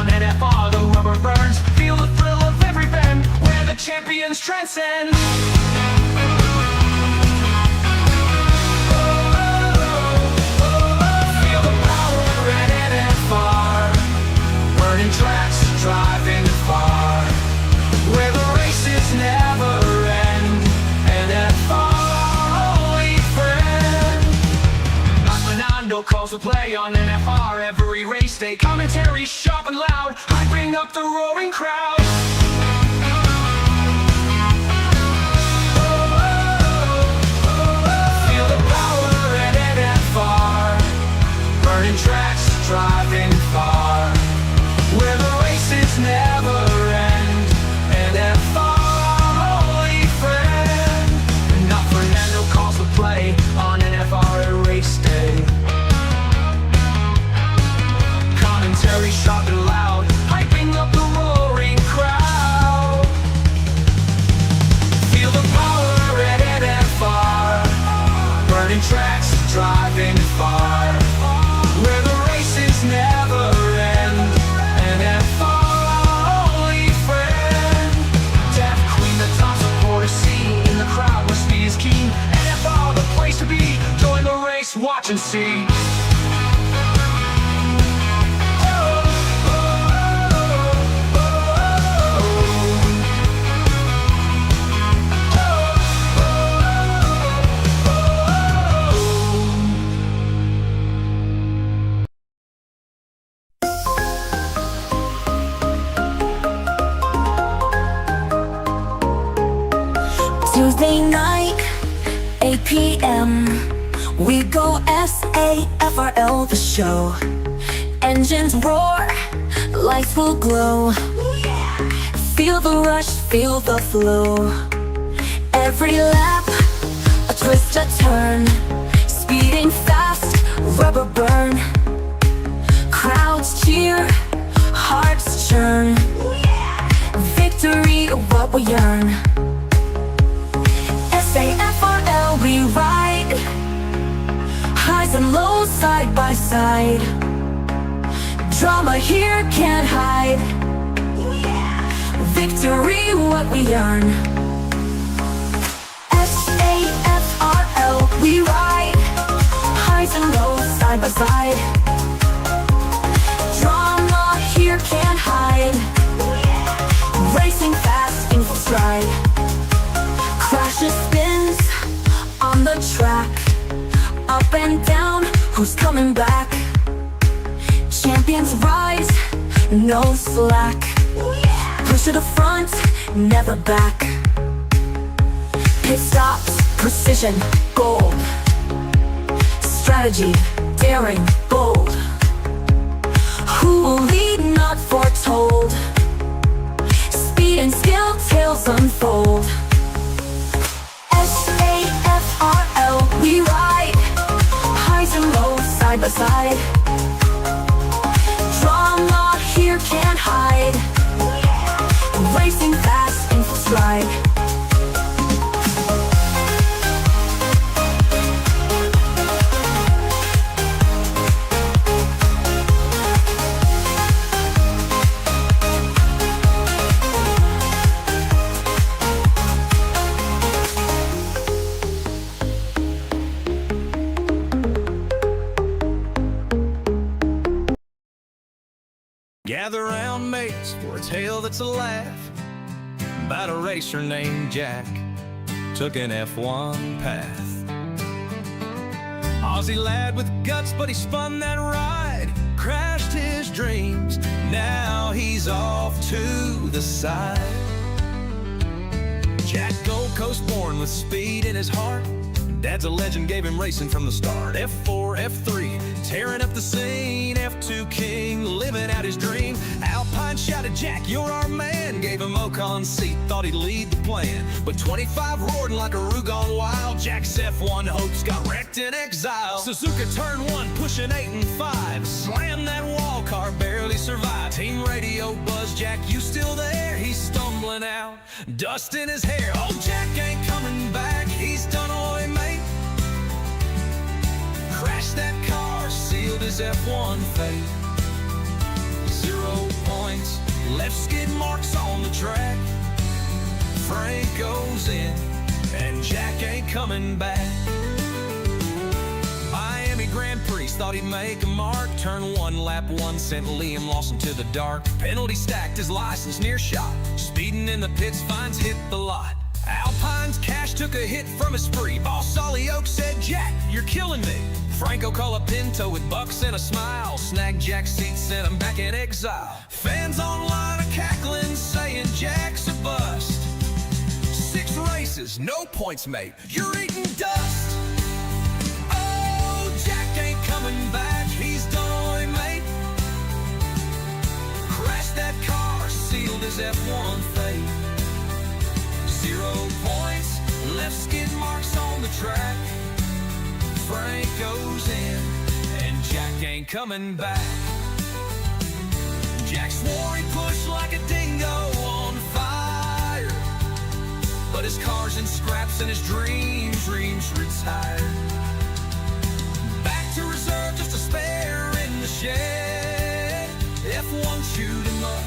on NFR, the rubber burns. Feel the thrill of every bend, where the champions transcend. Feel the power at NFR, burning tracks, driving far, where the races never end. NFR, our only friend. Fernando calls the play on NFR every race day. Commentary sharp and loud, hyping up the roaring crowd. Feel the power at NFR, burning tracks, driving far, where the races never end. NFR, our only friend. Not Fernando calls the play on NFR at race day. Commentary sharp and loud, hyping up the roaring crowd. Feel the power at NFR, burning tracks, driving far, where the races never end. NFR, our only friend. Deaf queen, the top supporter scene in the crowd where speed is keen. NFR, the place to be. Join the race, watch and see. Tuesday night, 8 p.m. We go SAFRL the show. Engines roar, lights will glow. Feel the rush, feel the flow. Every lap, a twist, a turn. Speeding fast, rubber burn. Crowds cheer, hearts churn. Victory, what we yearn. SAFRL, we ride. Highs and lows side by side. Drama here can't hide. Victory, what we earn. SAFRL, we ride. Highs and lows side by side. Drama here can't hide. Racing fast in full stride. Crashes, spins on the track. Up and down, who's coming back? Champions rise, no slack. Push to the front, never back. Pit stops, precision, gold. Strategy, daring, bold. Who will lead, not foretold. Speed and skill, tales unfold. SAFRL, we ride. Highs and lows side by side. Drama here can't hide. Racing fast in full stride. Gather round, mates, for a tale that's a laugh about a racer named Jack took an F1 path. Aussie lad with guts, but he spun that ride, crashed his dreams. Now he's off to the side. Jack Gold Coast born with speed in his heart. Dad's a legend, gave him racing from the start. F4, F3, tearing up the scene. F2 king, living out his dream. Alpine shouted, Jack, you're our man. Gave him Ocon seat, thought he'd lead the plan. But 25 roared like a Roo gone wild. Jack's F1 hopes got wrecked in exile. Suzuka turn 1, pushing 8 and 5. Slammed that wall, car barely survived. Team radio buzz, Jack, you still there? He's stumbling out, dust in his hair. Oh, Jack ain't coming back, he's done away, mate. Crashed that car, sealed his F1 fate. 0 left skid marks on the track. Frank goes in, and Jack ain't coming back. Miami Grand Prix thought he'd make a mark. Turn one, lap one, sent Liam Lawson to the dark. Penalty stacked his license near shot. Speeding in the pits, fines hit the lot. Alpine's Cash took a hit from a spree. Boss Solly Oak said, Jack, you're killing me. Franco Colapinto with bucks and a smile snagged Jack's seat, sent him back in exile. Fans online are cackling, saying Jack's a bust. 6 races, no points made, you're eating dust. Oh, Jack ain't coming back, he's done, oi mate. Crashed that car, sealed his F1 fate. 0 points, left skid marks on the track. Frank goes in, and Jack ain't coming back. Jack swore he pushed like a dingo on fire, but his car's in scraps and his dreams retired. Back to reserve, just a spare in the shed. F1 chewed him up,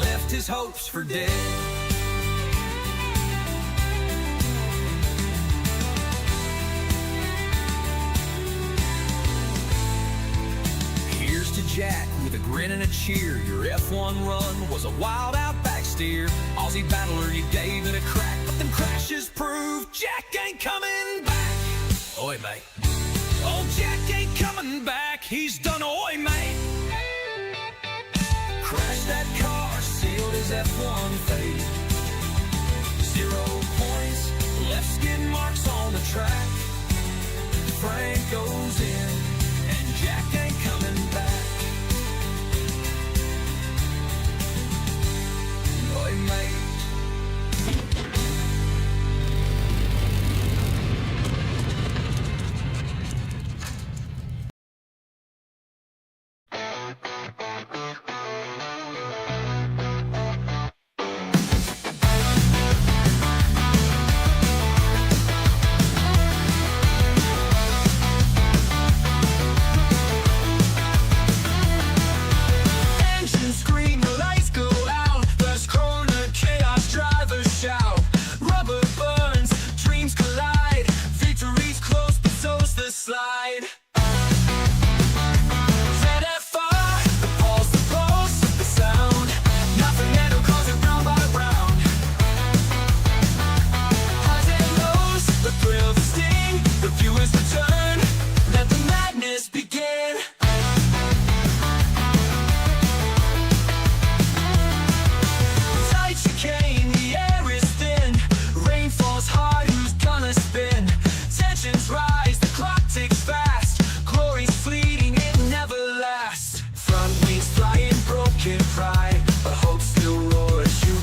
left his hopes for dead. Jack with a grin and a cheer. Your F1 run was a wild outback steer. Aussie battler, you gave it a crack, but them crashes prove Jack ain't coming back. Oi, mate. Oh, Jack ain't coming back, he's done, oi, mate. Crashed that car, sealed his F1 fate. 0 points, left skid marks on the track. Frank goes in, and Jack ain't coming back. Oi, mate.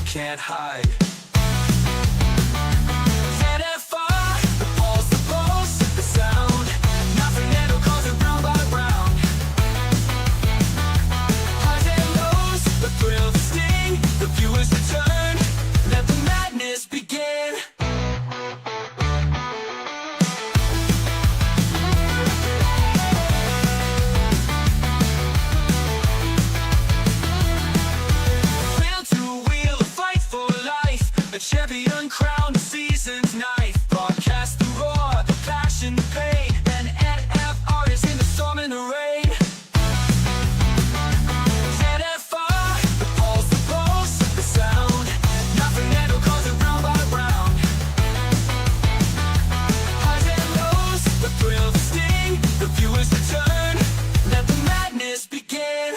Can't hide. NFR, the pulse, the sound. Nothing that'll cause it round by round. Highs and lows, the thrill, the sting, the viewers return. Let the madness begin. A champion crowned the season's knife. Broadcast the roar, the passion, the pain. An NFR is in the storm and the rain. NFR, the pulse, the sound. Nothing that'll cause it round by round. Highs and lows, the thrill, the sting, the viewers return. Let the madness begin.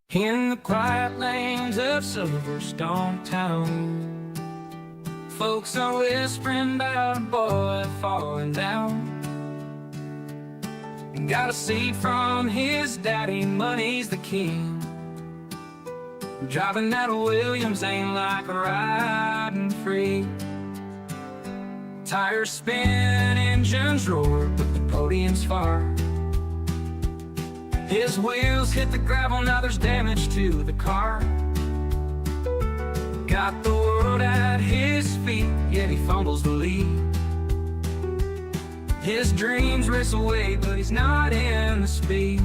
In the quiet lanes of Silverstone town, folks are whispering about a boy falling down. Got a seat from his daddy, money's the king. Driving that Williams ain't like riding free. Tires spin, engines roar, but the podium's far. His wheels hit the gravel, now there's damage to the car. Got the world at his feet, yet he fumbles the lead. His dreams race away, but he's not in the speed.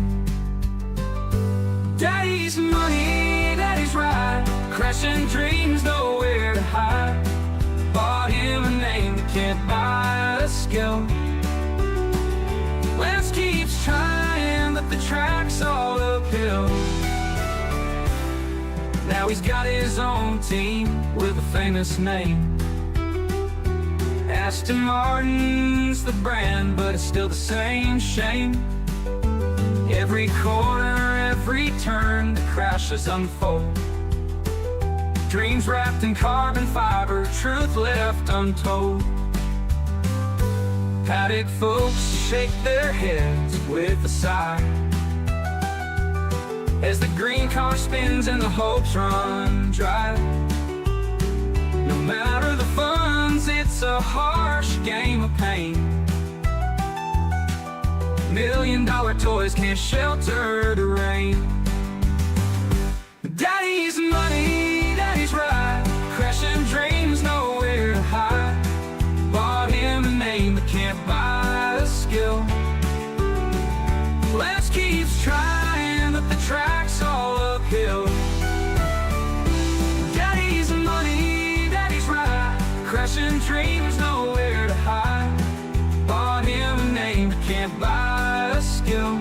Daddy's money, daddy's ride, crashing dreams, nowhere to hide. Bought him a name that can't buy a skill. Lance keeps trying, but the track's all uphill. Now he's got his own team with a famous name. Aston Martin's the brand, but it's still the same shame. Every corner, every turn, the crashes unfold. Dreams wrapped in carbon fiber, truth left untold. Paddock folks shake their heads with a sigh as the green car spins and the hopes run dry. No matter the funds, it's a harsh game of pain. $1 million toys can't shelter the rain. Daddy's money, daddy's ride, crashing dreams, nowhere to hide. Bought him a name but can't buy a skill. Lance keeps trying, but the track's all uphill. Daddy's money, daddy's ride, crashing dreams, nowhere to hide. Bought him a name but can't buy a skill.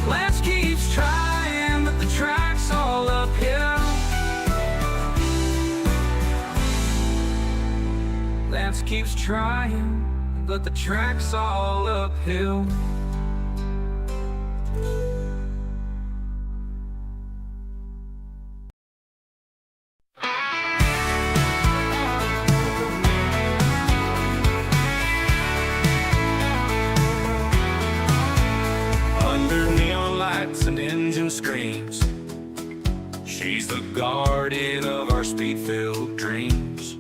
Lance keeps trying, but the track's all uphill. Lance keeps trying, but the track's all uphill. Under neon lights and engine screams, she's the guardian of our speed-filled dreams.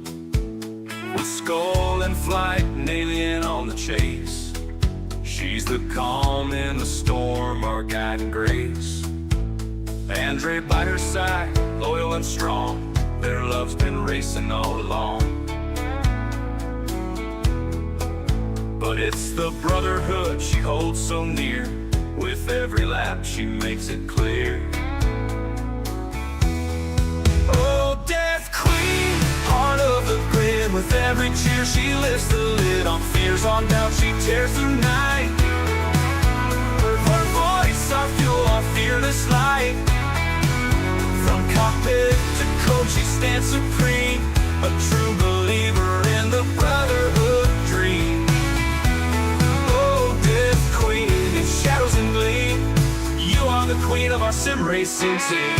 With skull and flight, an alien on the chase, she's the calm in the storm, our guiding grace. Andre by her side, loyal and strong, their love's been racing all along. But it's the brotherhood she holds so near, with every lap she makes it clear. Oh, Death Queen, heart of the grid, with every cheer she lifts the lid on fears, on doubt she tears through night. Her voice, our fuel, our fearless light. From cockpit to coach she stands supreme, a true believer in the brotherhood dream. Oh, Death Queen, in shadows and gleam, you are the queen of our sim racing team.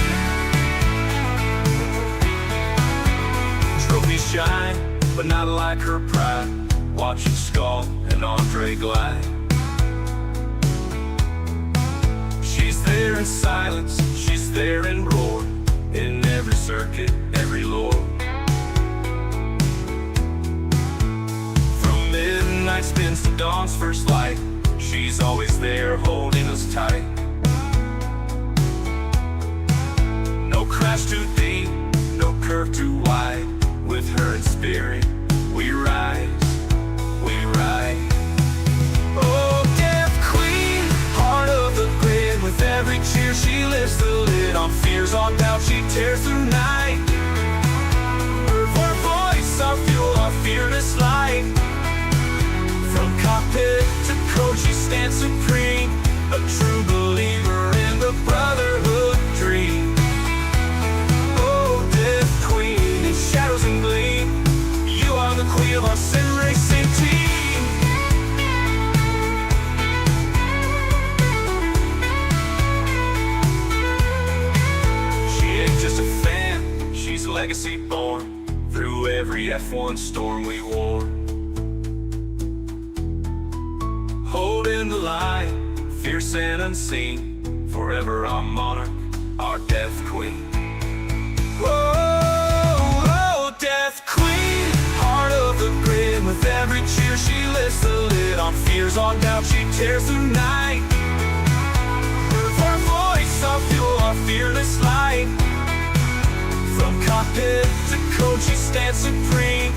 Trophies shine, but not like her pride, watching Skull and Andre glide. She's there in silence, she's there in roar, in every circuit, every lore. From midnight spins to dawn's first light, she's always there holding us tight. No crash too deep, no curve too wide, with her in spirit, we rise, we ride. Oh, Death Queen, heart of the grid, with every cheer she lifts the lid on fears, on doubt she tears through night. Her voice, our fuel, our fearless light. From cockpit to coach she stands supreme, a true believer in the brotherhood dream. Oh, Death Queen, in shadows and gleam, you are the queen of our sim racing team. She ain't just a fan, she's a legacy born, through every F1 storm we wore. Holding the line, fierce and unseen, forever our monarch, our Death Queen. Whoa, Death Queen, heart of the grid, with every cheer she lifts the lid on fears, on doubt she tears through night. Her voice, our fuel, our fearless light. From cockpit to coach she stands supreme,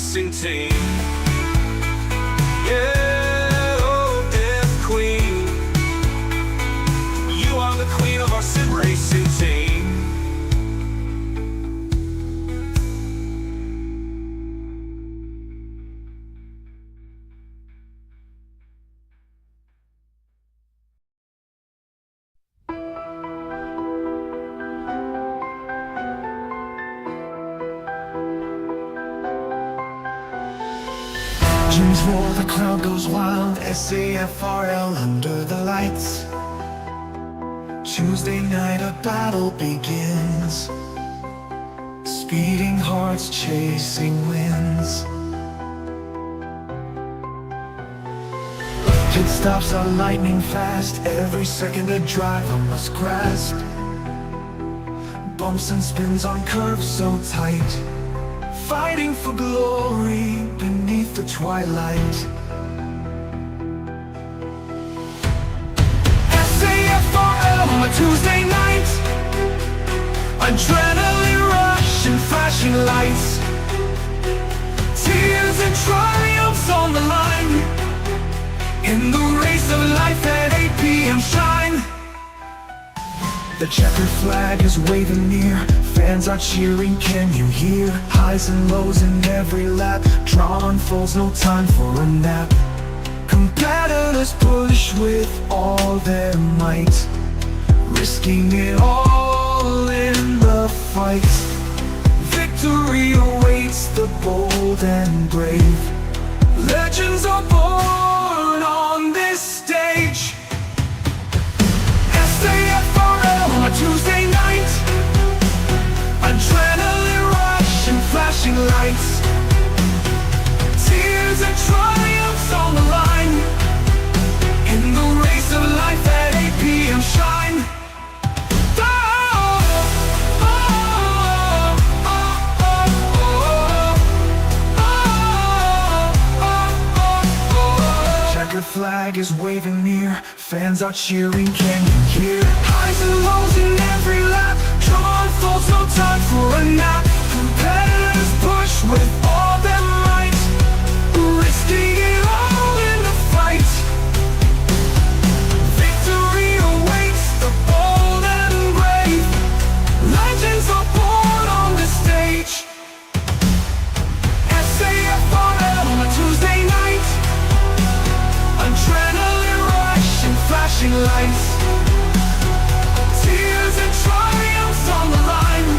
racing team. Yeah, oh, F Queen, you are the queen of our sim racing team. Engines roar, the crowd goes wild. SAFRL under the lights. Tuesday night a battle begins. Speeding hearts chasing winds. Pit stops are lightning fast. Every second a driver must grasp. Bumps and spins on curves so tight, fighting for glory beneath the twilight. SAFRL on a Tuesday night, adrenaline rush and flashing lights, tears and triumphs on the line. In the race of life at 8 p.m. shine. The checkered flag is waving near. Fans are cheering, can you hear? Highs and lows in every lap. Drama unfolds, no time for a nap. Competitors push with all their might, risking it all in the fight. Victory awaits the bold and brave. Legends are born on this stage. SAFRL on a Tuesday night, adrenaline rush and flashing lights, tears and triumphs on the line. In the race of life at 8 p.m. shine. Checkered flag is waving near. Fans are cheering, can you hear? Highs and lows in every lap. Drama unfolds, no time for a nap. Competitors push with all their might, risking it all in the fight. Victory awaits the bold and brave. Legends are born on the stage. SAFRL on a Tuesday night, adrenaline rush and flashing lights, tears and triumphs on the line.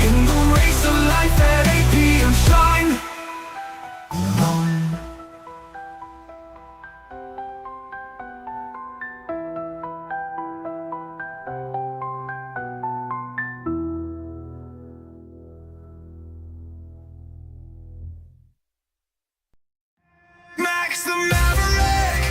In the race of life at 8 p.m. shine. Max the Maverick.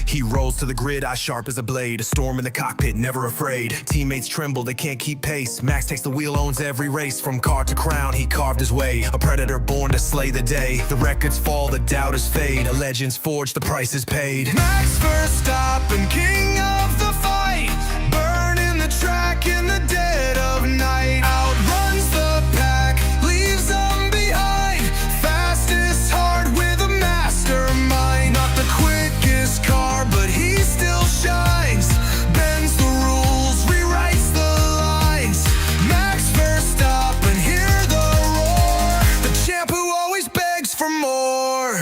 He rolls to the grid, eye sharp as a blade. A storm in the cockpit, never afraid. Teammates tremble, they can't keep pace. Max takes the wheel, owns every race. From car to crown, he carved his way. A predator born to slay the day. The records fall, the doubters fade. A legend's forged, the price is paid. Max Verstappen, king of the fight, burning the track in the dead of night. Outruns the pack, leaves them behind. Fastest heart with a mastermind. Not the quickest car, but he still shines. Bends the rules, rewrites the lines. Max Verstappen, hear the roar. The champ who always begs for more.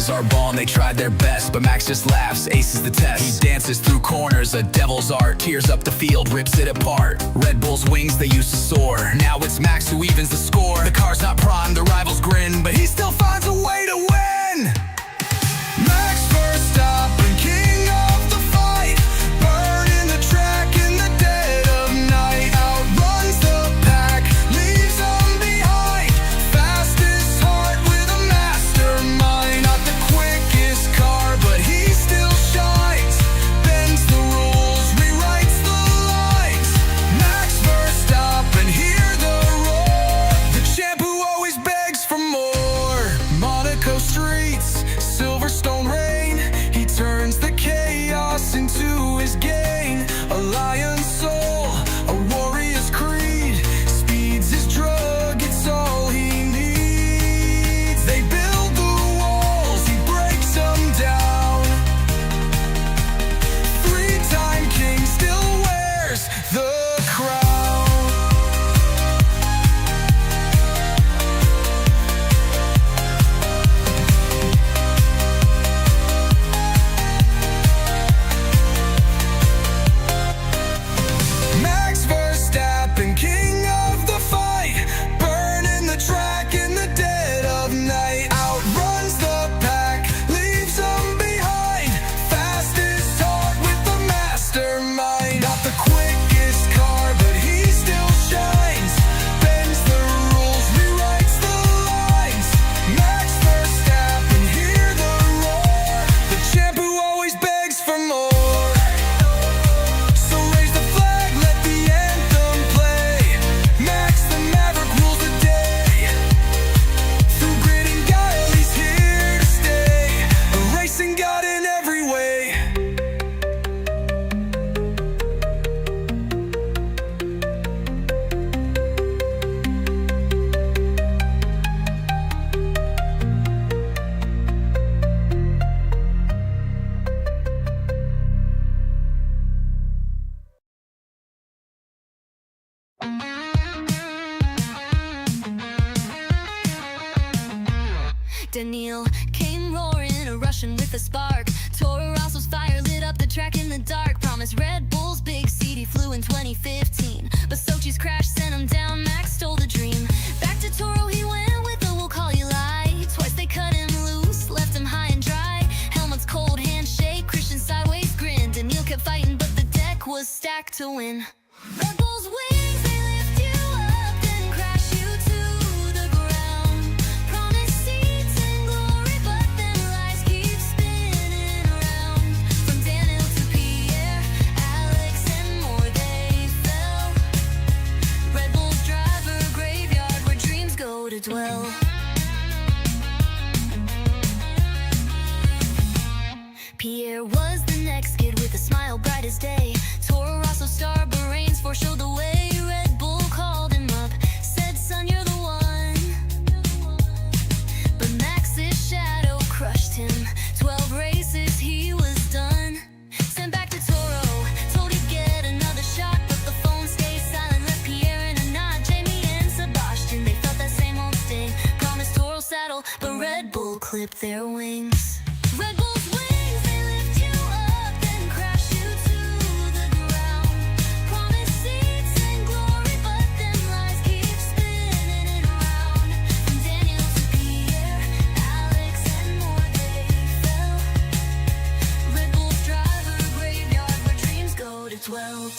Our bond, they tried their best, but Max just laughs, aces the test. He dances through corners, a devil's art. Tears up the field, rips it apart. Red Bull's wings, they used to soar. Now it's Max who evens the score. The car's not prime, the rivals grin, but he still finds a way to win. Max Verstappen, king of the fight, burning the track in the dead of night. Outruns the pack, leaves them behind. Fastest heart with a mastermind. Not the quickest car, but he still shines. Bends the rules, rewrites the lines. Max Daniil came roaring, a Russian with a spark. Toro Rosso's fire lit up the track in the dark. Promised Red Bull's big seat, he flew in 2015. But Sochi's crash sent him down, Max stole the dream. Back to Toro he went with a "we'll call you lie." Twice they cut him loose, left him high and dry. Helmet's cold handshake, Christian sideways grin. Daniil kept fighting, but the deck was stacked to win. Red Bull's wings, they lift you up, then crash you to the ground. Promise seats and glory, but then lies keep spinning around. From Daniil to Pierre, Alex and more, they fell. Red Bull's driver graveyard, where dreams go to dwell. Pierre was the next kid with a smile bright as day. Toro Rosso star Bahrain's foreshowed the way. Red Bull called him up, said, "Son, you're the one." But Max's shadow crushed him. 12 races, he was done. Sent back to Toro, told he'd get another shot, but the phone stayed silent, left Pierre in a knot. Jamie and Sebastian, they felt that same old sting. Promised Toro saddle, but Red Bull clipped their wings. Red Bull's wings, they lift you up, then crash you to the ground. Promise seats and glory, but then lies keep spinning around. From Daniil to Pierre, Alex and more, they fell. Red Bull's driver graveyard, where dreams go to dwell.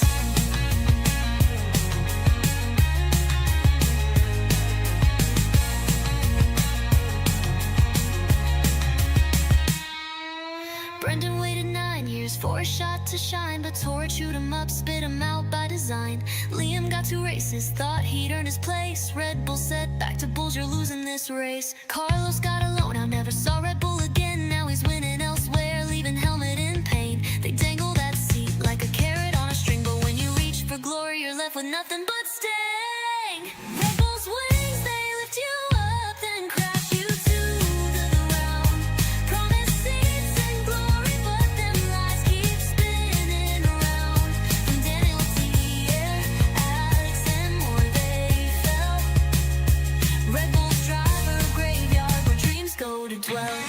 Brendan waited 9 years for a shot to shine, but Toro chewed him up, spit him out by design. Liam got 2 races, thought he'd earned his place. Red Bull said, "Back to Bulls, you're losing this race." Carlos got a loan out, never saw Red Bull again. Now he's winning elsewhere, leaving helmet in pain. They dangle that seat like a carrot on a string, but when you reach for glory, you're left with nothing but sting. Red Bull's wings, they lift you up, then crash you to the ground. Promise seats and glory, but them lies keep spinning around. From Daniil to Pierre, Alex and more, they fell. Red Bull's driver graveyard, where dreams go to dwell.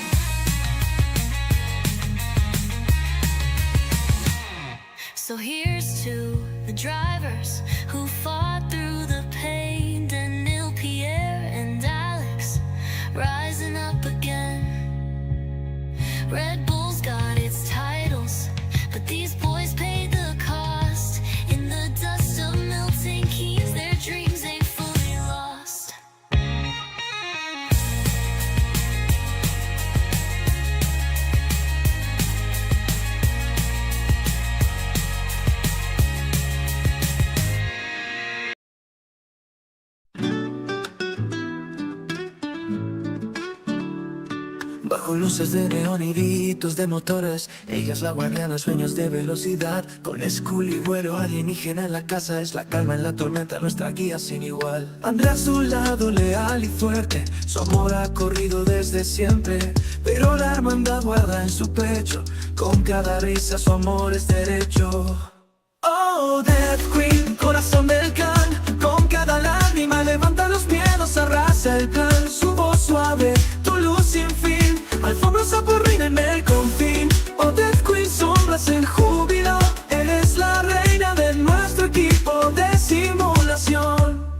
So here's to the drivers who fought through the pain. Daniil, Pierre, and Alex rising up again. Red Bull's got its titles, but these boys paid the cost. In the dust of melting keys, their dreams ain't fully lost. Bajo luces de neón y gritos de motores, ella es la guardiana, sueños de velocidad. Con school y vuelo alienígena en la casa, es la calma en la tormenta, nuestra guía sin igual. André a su lado, leal y fuerte, su amor ha corrido desde siempre. Pero la hermandad guarda en su pecho, con cada risa su amor es derecho. Oh, Death Queen, corazón del clan, con cada lágrima levanta los miedos, arrasa el plan. Su voz suave, tu luz sin fin, alfombrosa por reina en el confín. Oh, Death Queen, sombras en júbilo, eres la reina de nuestro equipo de simulación.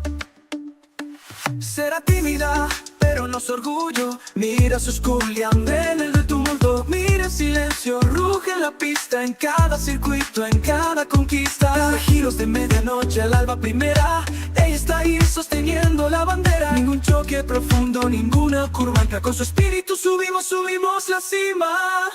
Será tímida, pero no es orgullo. Mira su school y anda en el tumulto. Mira en silencio, ruge en la pista, en cada circuito, en cada conquista. Giros de medianoche al alba primera, ella está ahí sosteniendo la bandera. Ningún choque profundo, ninguna curva ancla. Con su espíritu subimos, subimos la cima.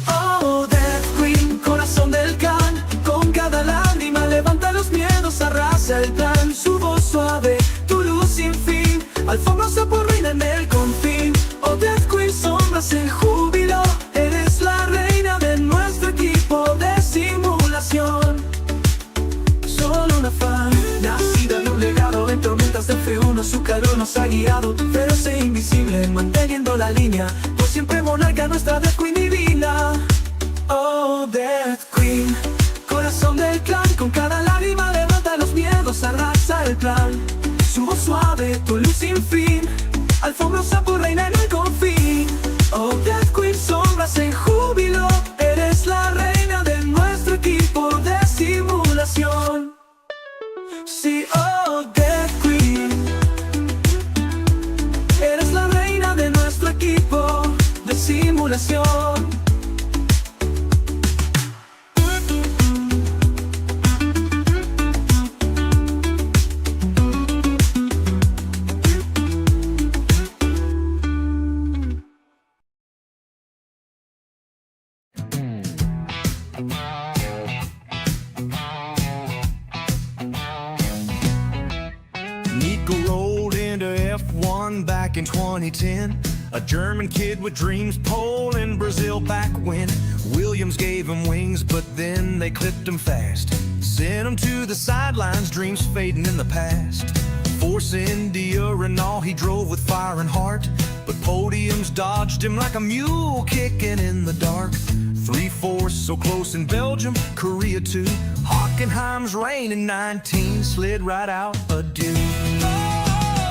Oh, Death Queen, corazón del clan, con cada lágrima levanta los miedos, arrasa el plan. Su voz suave, tu luz sin fin, alfombrosa por reina en el confín. Oh, Death Queen, sombras en júbilo, eres la reina de nuestro equipo de simulación. Solo una fan, nacida de un legado en tormentas de F1, su calor nos ha guiado. Feroz e invisible, manteniendo la línea, por siempre monarca nuestra Death Queen divina. Oh, Death Queen, corazón del clan, con cada lágrima levanta los miedos, arrasa el plan. Su voz suave, tu luz sin fin, alfombrosa por reina en el confín. simulación. Nico rolled into F1 back in 2010. A German kid with dreams, pole in Brazil back when. Williams gave him wings, but then they clipped him fast. Sent him to the sidelines, dreams fading in the past. Force India and all, he drove with fire and heart. But podiums dodged him like a mule kicking in the dark. 3-4 so close in Belgium, Korea too. Hockenheim's reign in 19 slid right out a dune.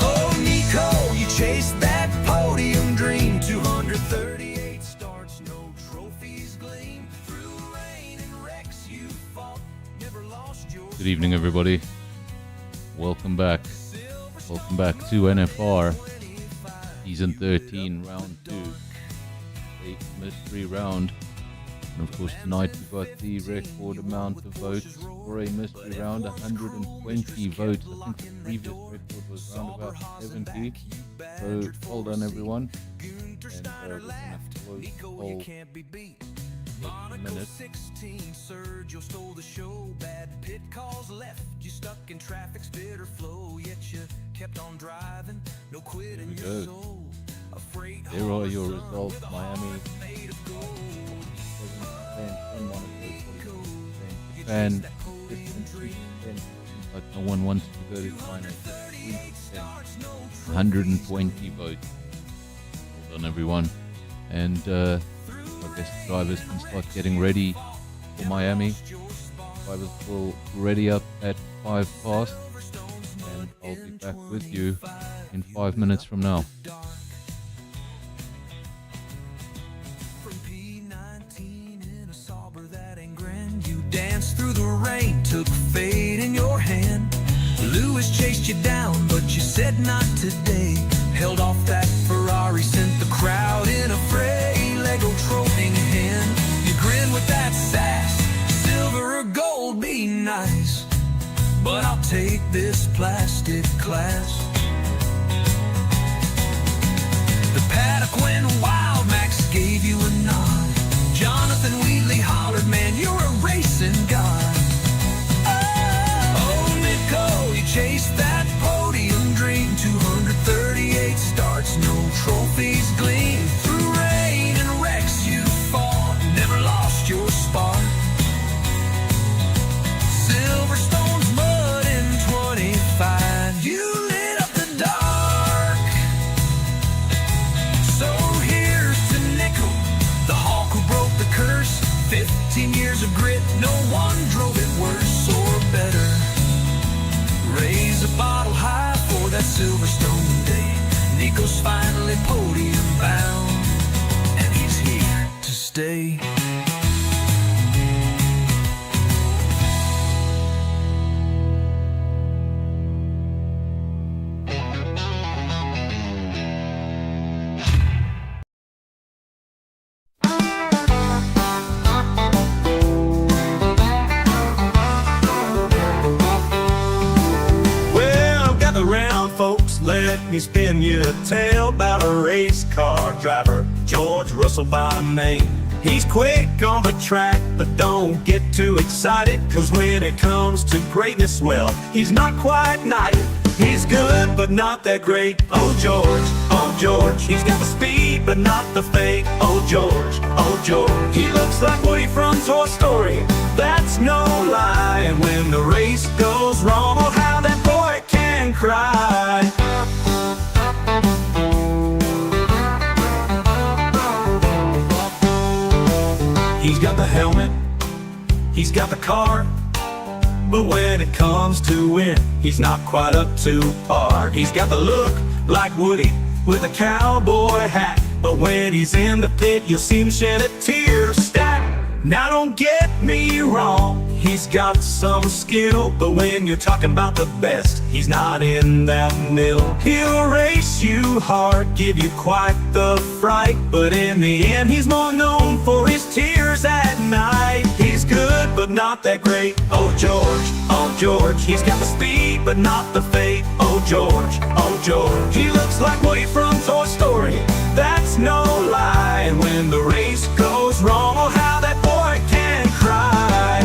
Oh, Nico, you chased that podium dream. 238 starts, no trophies gleam. Through rain and wrecks you fought, never lost your. Good evening, everybody. Welcome back. Welcome back to NFR Season 13, Round 2. A mystery round. And of course, tonight we've got the record amount of votes for a mystery round, 120 votes. I think the previous record was around about 70. So, well done, everyone. And we're going to close the poll in a minute. 16, Sergio stole the show. Bad pit calls left you stuck in traffic's bitter flow. Yet you kept on driving, no quit in your soul. There are your results, Miami. Japan, but no one wants to go to China. 120 votes. Well done, everyone. And I guess drivers can start getting ready for Miami. Drivers will ready up at 5 past, and I'll be back with you in 5 minutes from now. Danced through the rain, took fate in your hand. Lewis chased you down, but you said not today. Held off that Ferrari, sent the crowd in a fray. Lego trophy in hand, you grin with that sass. Silver or gold be nice, but I'll take this plastic class. The paddock went wild, Max gave you a nod. Jonathan Wheatley hollered, man, you're a racing god. Oh, Nico, you chased that podium dream. 238 starts, no trophies gleam. Through rain and wrecks you fought, never lost your spark. Silverstone's mud in 25, you lit up the dark. So here's to Nico, the hawk who broke the curse. 15 years of grit, no one drove it worse or better. Raise a bottle high for that Silverstone day. Nico's finally podium bound, and he's here to stay. Let me spin you a tale about a race car driver, George Russell by name. He's quick on the track, but don't get too excited, cause when it comes to greatness, well, he's not quite knighted. He's good, but not that great. Oh George, he's got the speed, but not the fake. Oh George, he looks like Woody from Toy Story, that's no lie. And when the race goes wrong, oh how that boy can cry. He's got the helmet, he's got the car, but when it comes to win, he's not quite up to par. He's got the look like Woody with a cowboy hat, but when he's in the pit, you'll see him shed a tear. Stack Now don't get me wrong, he's got some skill, but when you're talking about the best, he's not in that mill. He'll race you hard, give you quite the fright, but in the end he's more known for his tears at night. He's good, but not that great. Oh George, he's got the speed, but not the fate. Oh George, he looks like Woody from Toy Story, that's no lie. And when the race goes wrong, oh how that boy can cry.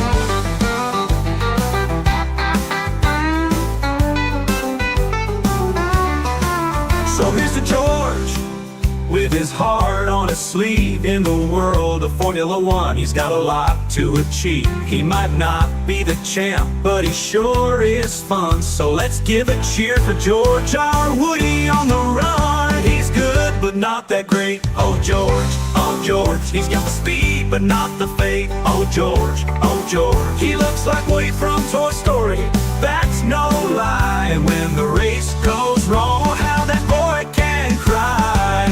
So here's to George, with his heart on his sleeve. In the world of Formula One, he's got a lot to achieve. He might not be the champ, but he sure is fun. So let's give a cheer for George, our Woody on the run. He's good, but not that great. Oh George, he's got the speed, but not the fate. Oh George, he looks like Woody from Toy Story, that's no lie. And when the race goes wrong, oh how that boy can cry.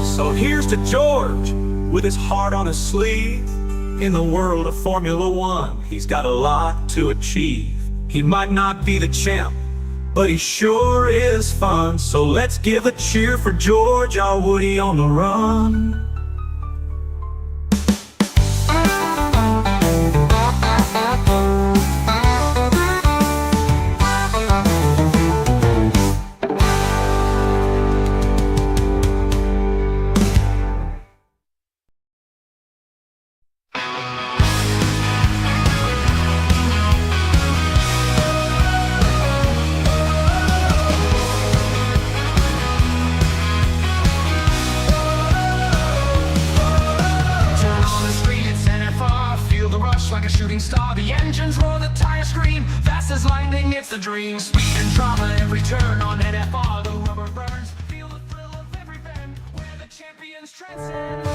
So here's to George, with his heart on his sleeve. In the world of Formula One, he's got a lot to achieve. He might not be the champ, but he sure is fun. So let's give a cheer for George, our Woody on the run. Turn on the screen, it's NFR. Feel the rush like a shooting star. The engines roar, the tires scream. Fast as lightning, it's the dream. Speed and drama, every turn on NFR. The rubber burns. Feel the thrill of every bend, where the champions transcend.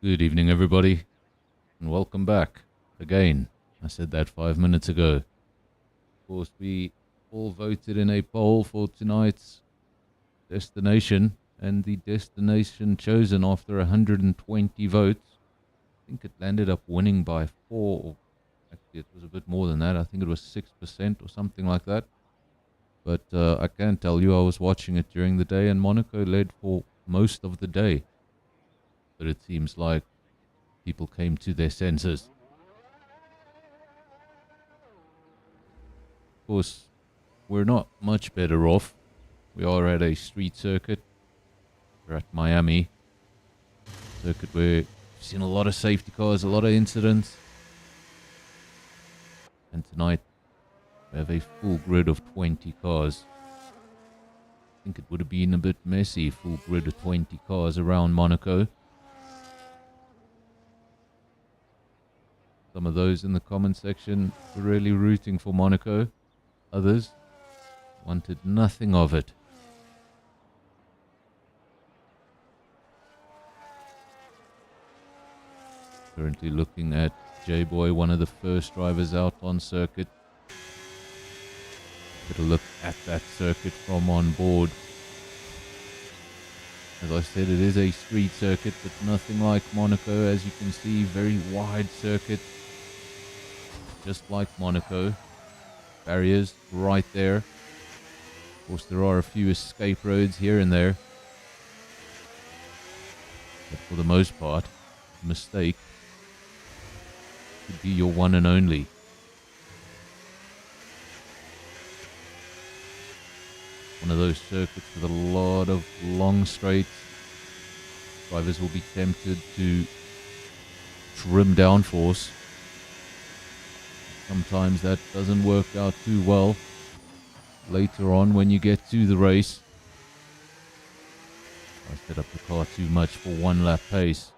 Good evening, everybody, and welcome back again. I said that 5 minutes ago. Of course, we all voted in a poll for tonight's destination, and the destination chosen after 120 votes, I think it landed up winning by 4, or actually it was a bit more than that. I think it was 6% or something like that. But I can tell you, I was watching it during the day, and Monaco led for most of the day. But it seems like people came to their senses. Of course, we're not much better off. We are at a street circuit. We're at Miami. Circuit where we've seen a lot of safety cars, a lot of incidents. And tonight, we have a full grid of 20 cars. I think it would have been a bit messy, full grid of 20 cars around Monaco. Some of those in the comment section were really rooting for Monaco. Others wanted nothing of it. Currently looking at J-Boy, one of the first drivers out on circuit. Get a look at that circuit from on board. As I said, it is a street circuit, but nothing like Monaco. As you can see, very wide circuit, just like Monaco. barriers right there. Of course, there are a few escape roads here and there. But for the most part, mistake could be your one and only. One of those circuits with a lot of long straights. Drivers will be tempted to trim downforce. Sometimes that doesn't work out too well later on when you get to the race. I set up the car too much for one lap pace.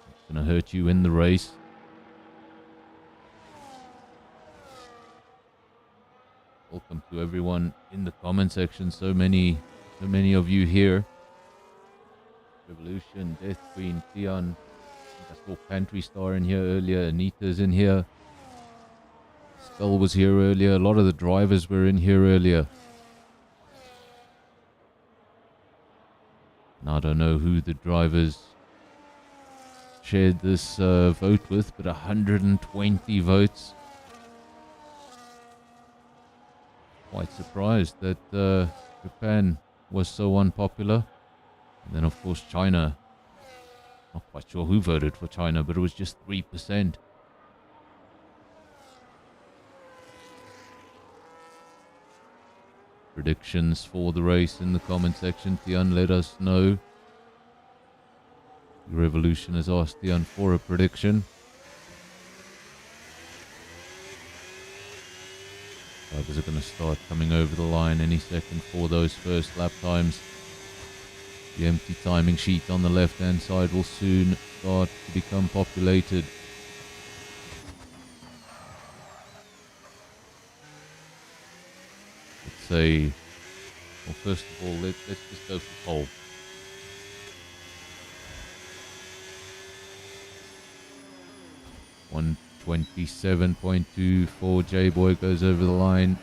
It's going to hurt you in the race. Welcome to everyone in the comment section. So many of you here. Revolution, Death Queen, Theon. I saw Pantry Star in here earlier. Anita's in here. Skull was here earlier. A lot of the drivers were in here earlier. And I don't know who the drivers shared this vote with, but 120 votes. Quite surprised that Japan was so unpopular. And then, of course, China. Not quite sure who voted for China, but it was just 3%. Predictions for the race in the comment section. Tian, let us know. Revolution has asked Tian for a prediction. Drivers are going to start coming over the line any second for those first lap times. The empty timing sheet on the left-hand side will soon start to become populated. Let's say, well, first of all, let's just go for pole. .27.24, J-Boy goes over the line.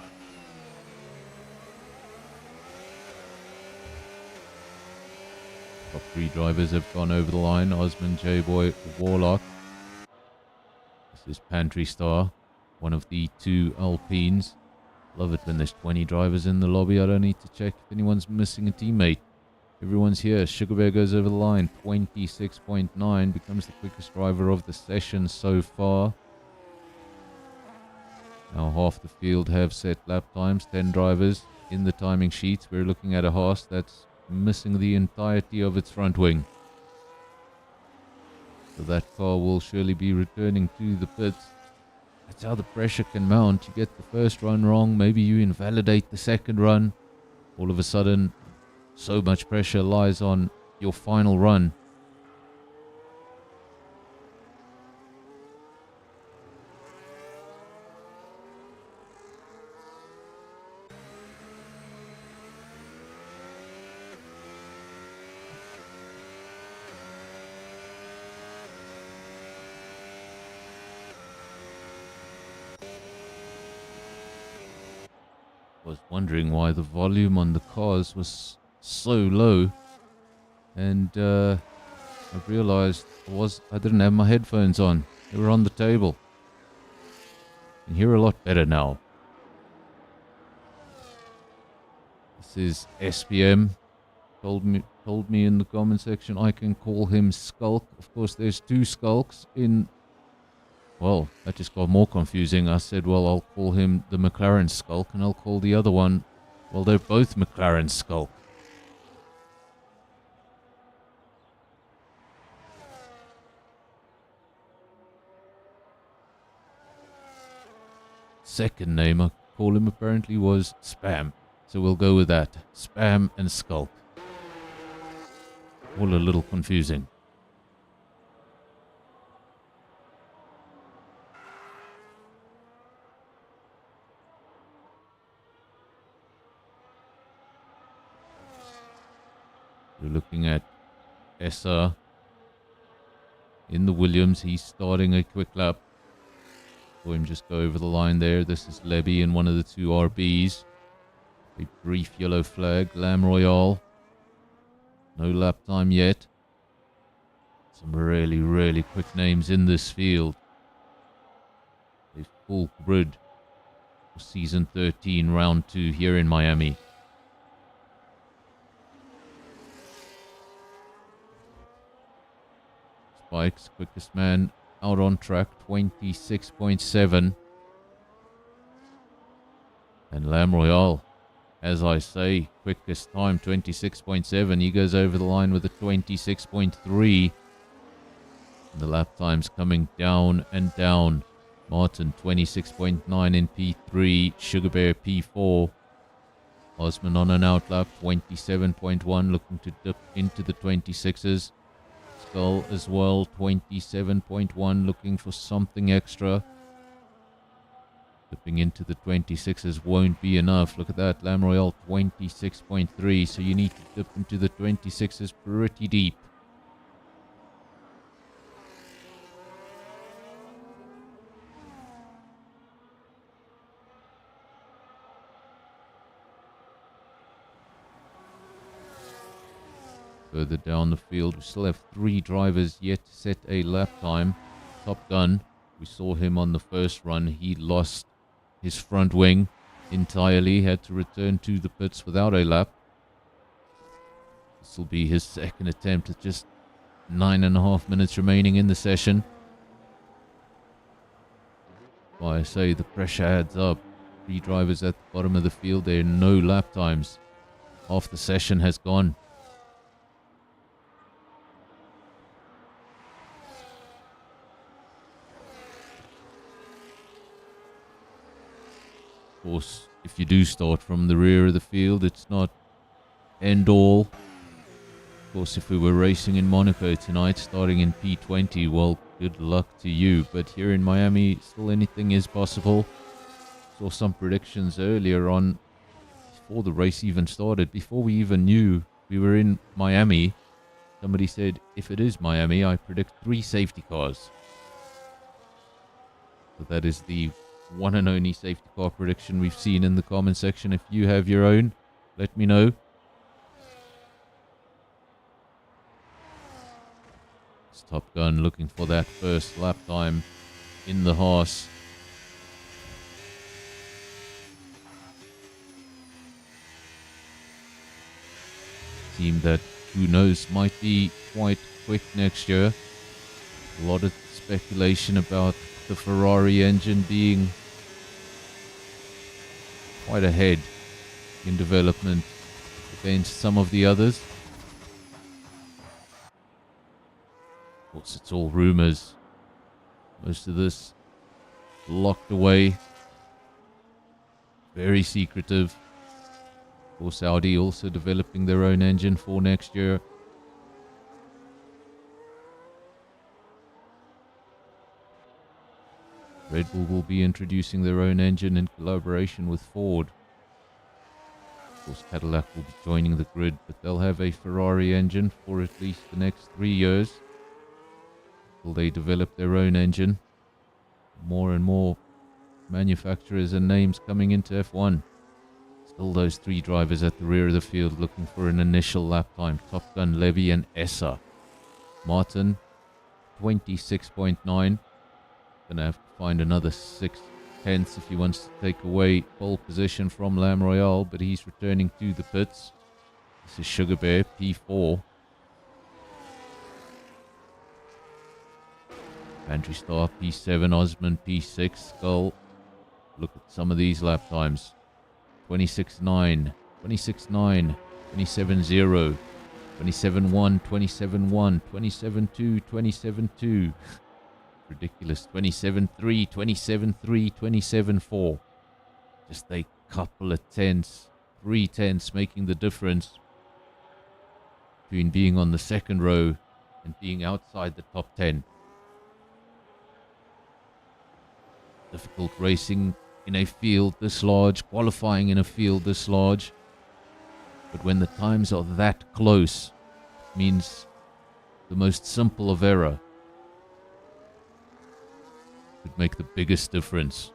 Top three drivers have gone over the line. Osman, J-Boy, Warlock. This is Pantry Star, one of the two Alpines. Love it when there's 20 drivers in the lobby. I don't need to check if anyone's missing a teammate. Everyone's here. Sugar Bear goes over the line. 26.9, becomes the quickest driver of the session so far. Now half the field have set lap times. 10 drivers in the timing sheets. We're looking at a Haas that's missing the entirety of its front wing. So that car will surely be returning to the pits. That's how the pressure can mount. You get the first run wrong, maybe you invalidate the second run. All of a sudden, so much pressure lies on your final run. Was wondering why the volume on the cars was so low, and I realized I didn't have my headphones on. They were on the table. I can hear a lot better now. This is SPM. Told me in the comment section I can call him Skulk. Of course, there's two Skulks in. Well, that just got more confusing. I said, well, I'll call him the McLaren Skulk, and I'll call the other one, well, they're both McLaren Skulk. Second name I call him apparently was Spam. So we'll go with that. Spam and Skulk. All a little confusing. We're looking at Essa in the Williams. He's starting a quick lap. Saw him just go over the line there. This is Levy in one of the two RBs. A brief yellow flag. Lamb Royale. No lap time yet. Some really, really quick names in this field. A full grid for season 13, round 2 here in Miami. Spikes, quickest man out on track, 26.7. And Lam Royale, as I say, quickest time, 26.7. He goes over the line with a 26.3. The lap times coming down and down. Martin, 26.9 in P3. Sugar Bear, P4. Osman on an outlap, 27.1, looking to dip into the 26s. Skull as well, 27.1, looking for something extra. Dipping into the 26s won't be enough. Look at that, Lam Royale, 26.3, so you need to dip into the 26s pretty deep. Further down the field, we still have 3 drivers yet to set a lap time. Top Gun, we saw him on the first run. He lost his front wing entirely, had to return to the pits without a lap. This will be his second attempt at just 9.5 minutes remaining in the session. Well, I say the pressure adds up. 3 drivers at the bottom of the field, there are no lap times. Half the session has gone. Of course, if you do start from the rear of the field, it's not end all. Of course, if we were racing in Monaco tonight, starting in P20, well, good luck to you. But here in Miami, still anything is possible. Saw some predictions earlier on, before the race even started, before we even knew we were in Miami. Somebody said, if it is Miami, I predict 3 safety cars. So that is the one and only safety car prediction we've seen in the comment section. If you have your own, let me know. It's Top Gun looking for that first lap time in the Haas. Team that, who knows, might be quite quick next year. A lot of speculation about the Ferrari engine being quite ahead in development against some of the others. Of course, it's all rumors. Most of this locked away. Very secretive. Of course, Audi also developing their own engine for next year. Red Bull will be introducing their own engine in collaboration with Ford. Of course, Cadillac will be joining the grid, but they'll have a Ferrari engine for at least the next 3 years until they develop their own engine. More and more manufacturers and names coming into F1. Still those 3 drivers at the rear of the field looking for an initial lap time. Top Gun, Levy and Essa. Martin, 26.9. Gonna have to find another 6/10 if he wants to take away pole position from Lam Royale, but he's returning to the pits. This is Sugar Bear, P4. Pantry Star, P7, Osman, P6, Skull. Look at some of these lap times. 26.9, 26.9, 27.0, 27.1, 27.1, 27.2, 27.2. Ridiculous. 27.3, 27.3, 27.4. Just a couple of tenths, 3 tenths making the difference between being on the second row and being outside the top 10. Difficult racing in a field this large, qualifying in a field this large. But when the times are that close, it means the most simple of error could make the biggest difference.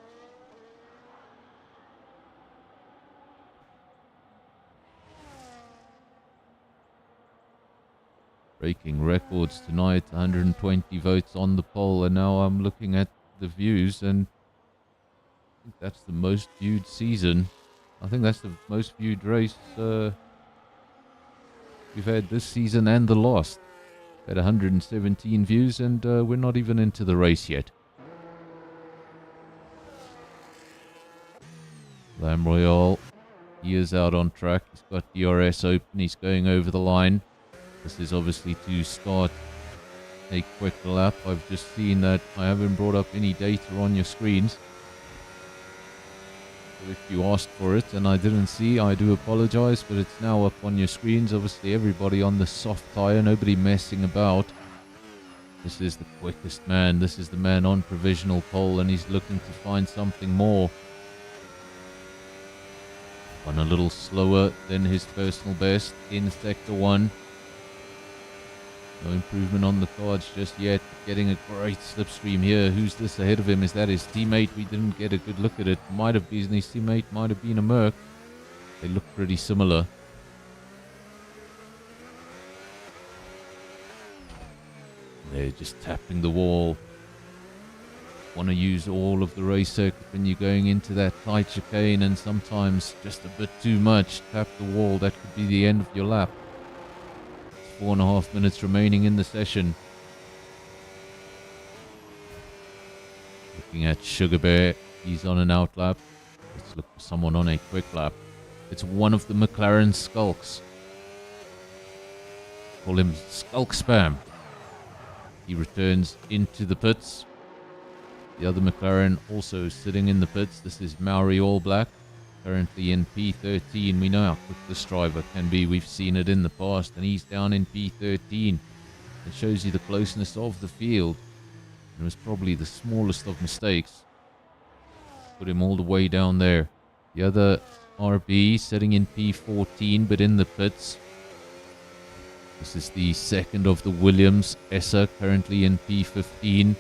Breaking records tonight, 120 votes on the poll, and now I'm looking at the views, and think that's the most viewed season. I think that's the most viewed race we've had this season and the last. Had 117 views, and we're not even into the race yet. Lam Royale, he is out on track. He's got DRS open. He's going over the line. This is obviously to start a quick lap. I've just seen that I haven't brought up any data on your screens. So if you asked for it and I didn't see, I do apologize, but it's now up on your screens. Obviously everybody on the soft tire, nobody messing about. This is the quickest man. This is the man on provisional pole, and he's looking to find something more. One a little slower than his personal best in Sector 1. No improvement on the cards just yet. Getting a great slipstream here. Who's this ahead of him? Is that his teammate? We didn't get a good look at it. Might have been his teammate. Might have been a Merc. They look pretty similar. They're just tapping the wall. Want to use all of the race circuit when you're going into that tight chicane, and sometimes just a bit too much. Tap the wall. That could be the end of your lap. 4.5 minutes remaining in the session. Looking at Sugar Bear, he's on an out lap. Let's look for someone on a quick lap. It's one of the McLaren skulks. Call him Skulk Spam. He returns into the pits. The other McLaren also sitting in the pits. This is Maori All Black. Currently in P13. We know how quick this driver can be. We've seen it in the past, and he's down in P13. It shows you the closeness of the field. It was probably the smallest of mistakes. Put him all the way down there. The other RB sitting in P14, but in the pits. This is the second of the Williams. Essa currently in P15.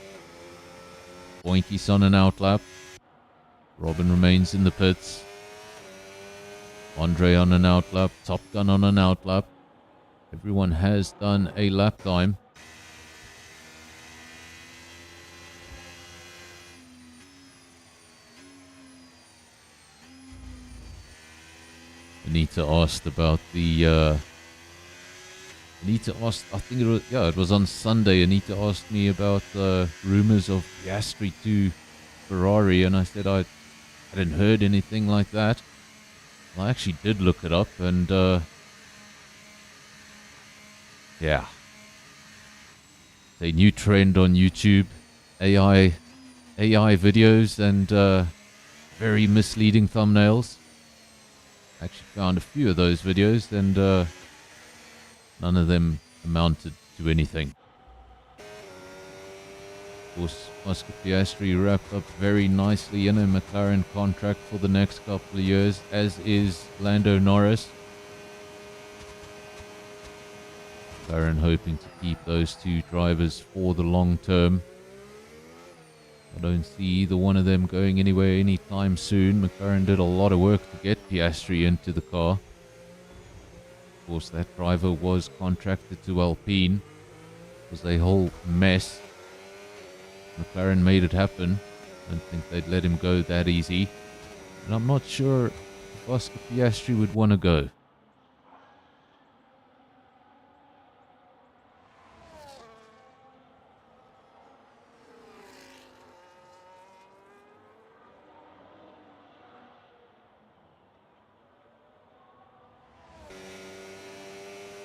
Boinky's on an outlap. Robin remains in the pits. Andre on an outlap. Top Gun on an outlap. Everyone has done a lap time. Anita asked about the Anita asked, I think it was on Sunday. Anita asked me about rumors of Piastri to Ferrari, and I said I hadn't heard anything like that. I actually did look it up, and yeah, it's a new trend on YouTube: AI videos and very misleading thumbnails. I actually found a few of those videos, and none of them amounted to anything. Of course, Oscar Piastri wrapped up very nicely in a McLaren contract for the next couple of years, as is Lando Norris. McLaren hoping to keep those two drivers for the long term. I don't see either one of them going anywhere anytime soon. McLaren did a lot of work to get Piastri into the car. Of course, that driver was contracted to Alpine. It was a whole mess. McLaren made it happen. I don't think they'd let him go that easy. And I'm not sure if Oscar Piastri would want to go.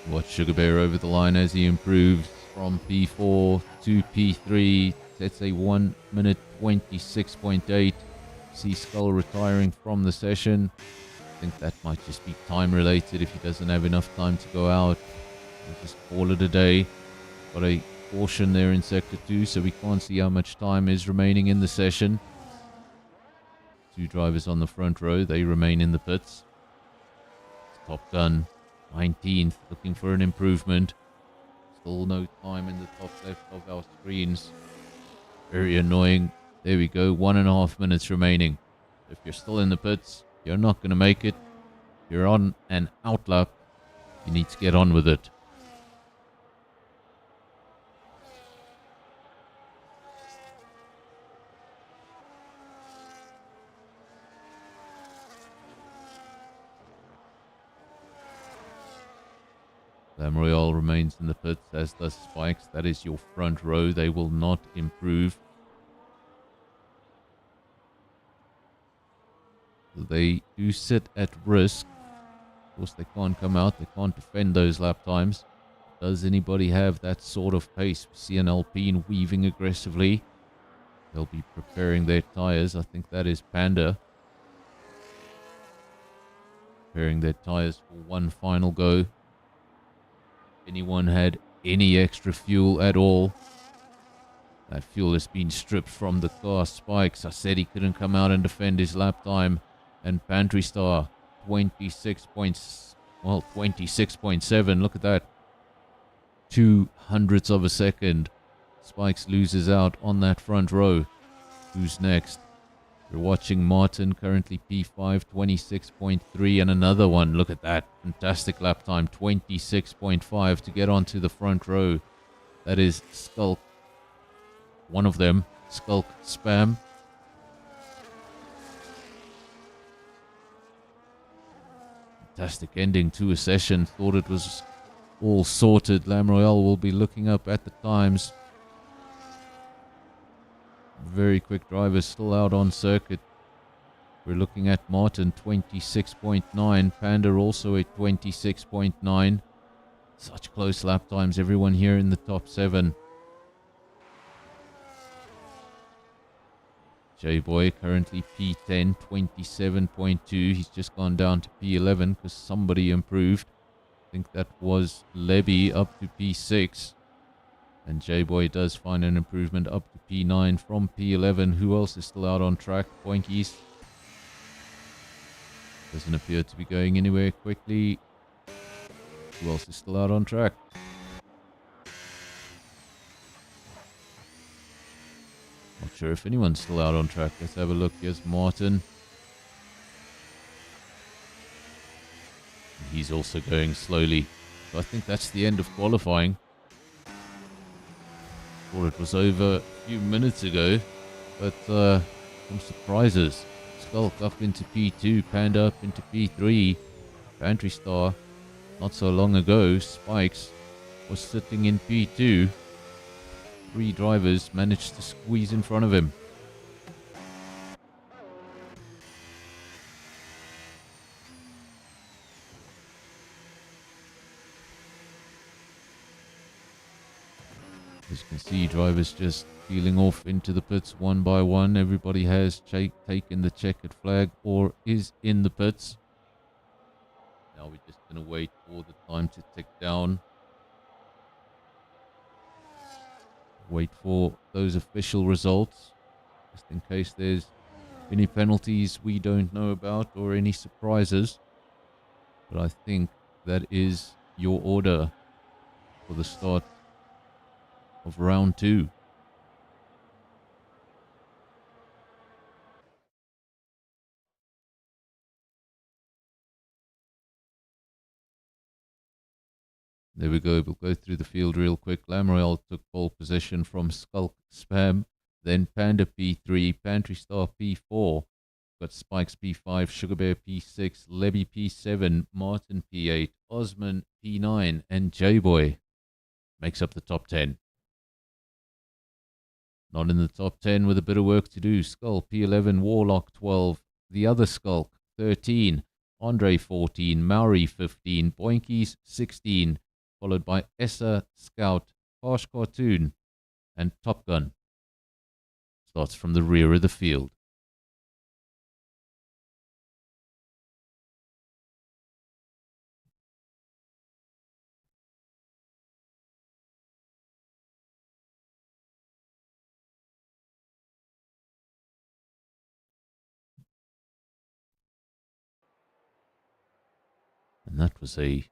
Watch Sugar Bear over the line as he improves from P4 to P3. That's a 1 minute 26.8. See Skull retiring from the session. I think that might just be time related. If he doesn't have enough time to go out, we'll just call it a day. Got a caution there in Sector 2, so we can't see how much time is remaining in the session. Two drivers on the front row, they remain in the pits. Top Gun, 19th, looking for an improvement. Still no time in the top left of our screens. Very annoying. There we go, 1.5 minutes remaining. If you're still in the pits, you're not going to make it. You're on an out lap. You need to get on with it. Royale remains in the pits, as does Spikes. That is your front row. They will not improve. They do sit at risk. Of course, they can't come out. They can't defend those lap times. Does anybody have that sort of pace? We see an Alpine weaving aggressively. They'll be preparing their tires. I think that is Panda. Preparing their tires for one final go. Anyone had any extra fuel at all? That fuel has been stripped from the car. Spikes, I said he couldn't come out and defend his lap time. And Pantry Star, 26.7. Look at that. 200ths of a second. Spikes loses out on that front row. Who's next? We're watching Martin, currently P5, 26.3, and another one. Look at that. Fantastic lap time, 26.5 to get onto the front row. That is Skulk. One of them, Skulk Spam. Fantastic ending to a session. Thought it was all sorted. Lam Royale will be looking up at the times. Very quick drivers still out on circuit. We're looking at Martin, 26.9. Panda also at 26.9. Such close lap times. Everyone here in the top 7. J-Boy currently P10, 27.2. He's just gone down to P11 because somebody improved. I think that was Lebby up to P6. And J-Boy does find an improvement up to P9 from P11. Who else is still out on track? Boinkies. Doesn't appear to be going anywhere quickly. Who else is still out on track? Not sure if anyone's still out on track. Let's have a look. Here's Martin. He's also going slowly. So I think that's the end of qualifying. Thought it was over a few minutes ago, but some surprises. Skulk up into P2, Panda up into P3, Pantry Star not so long ago, Spikes was sitting in P2. 3 drivers managed to squeeze in front of him. As you can see, drivers just peeling off into the pits one by one. Everybody has taken the checkered flag or is in the pits. Now we're just going to wait for the time to tick down. Wait for those official results, just in case there's any penalties we don't know about or any surprises. But I think that is your order for the start of round 2. There we go. We'll go through the field real quick. Lam Royale took pole position from Skulk Spam. Then Panda P3, Pantry Star P4. Got Spikes P5, Sugar Bear P6, Lebby P7, Martin P8, Osman P9, and J-Boy makes up the top 10. Not in the top 10 with a bit of work to do. Skull P11, Warlock 12, the other Skulk 13, Andre 14, Maori 15, Boinkies 16, followed by Essa, Scout, Harsh Cartoon, and Top Gun. Starts from the rear of the field. And that was a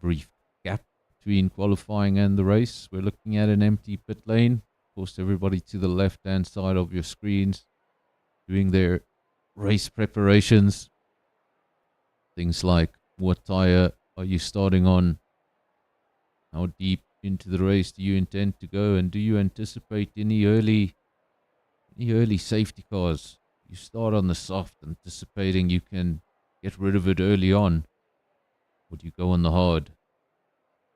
brief gap between qualifying and the race. We're looking at an empty pit lane. Of course, everybody to the left-hand side of your screens doing their race preparations. Things like, what tire are you starting on? How deep into the race do you intend to go? And do you anticipate any early safety cars? You start on the soft, anticipating you can get rid of it early on. Or do you go on the hard,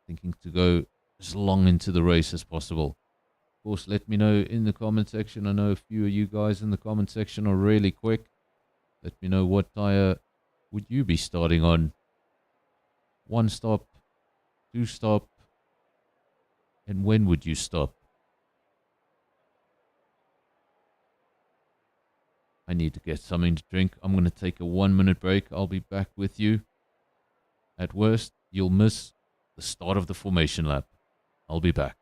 thinking to go as long into the race as possible? Of course, let me know in the comment section. I know a few of you guys in the comment section are really quick. Let me know what tire would you be starting on. 1 stop, 2 stop, and when would you stop? I need to get something to drink. I'm going to take a 1-minute break. I'll be back with you. At worst, you'll miss the start of the formation lap. I'll be back.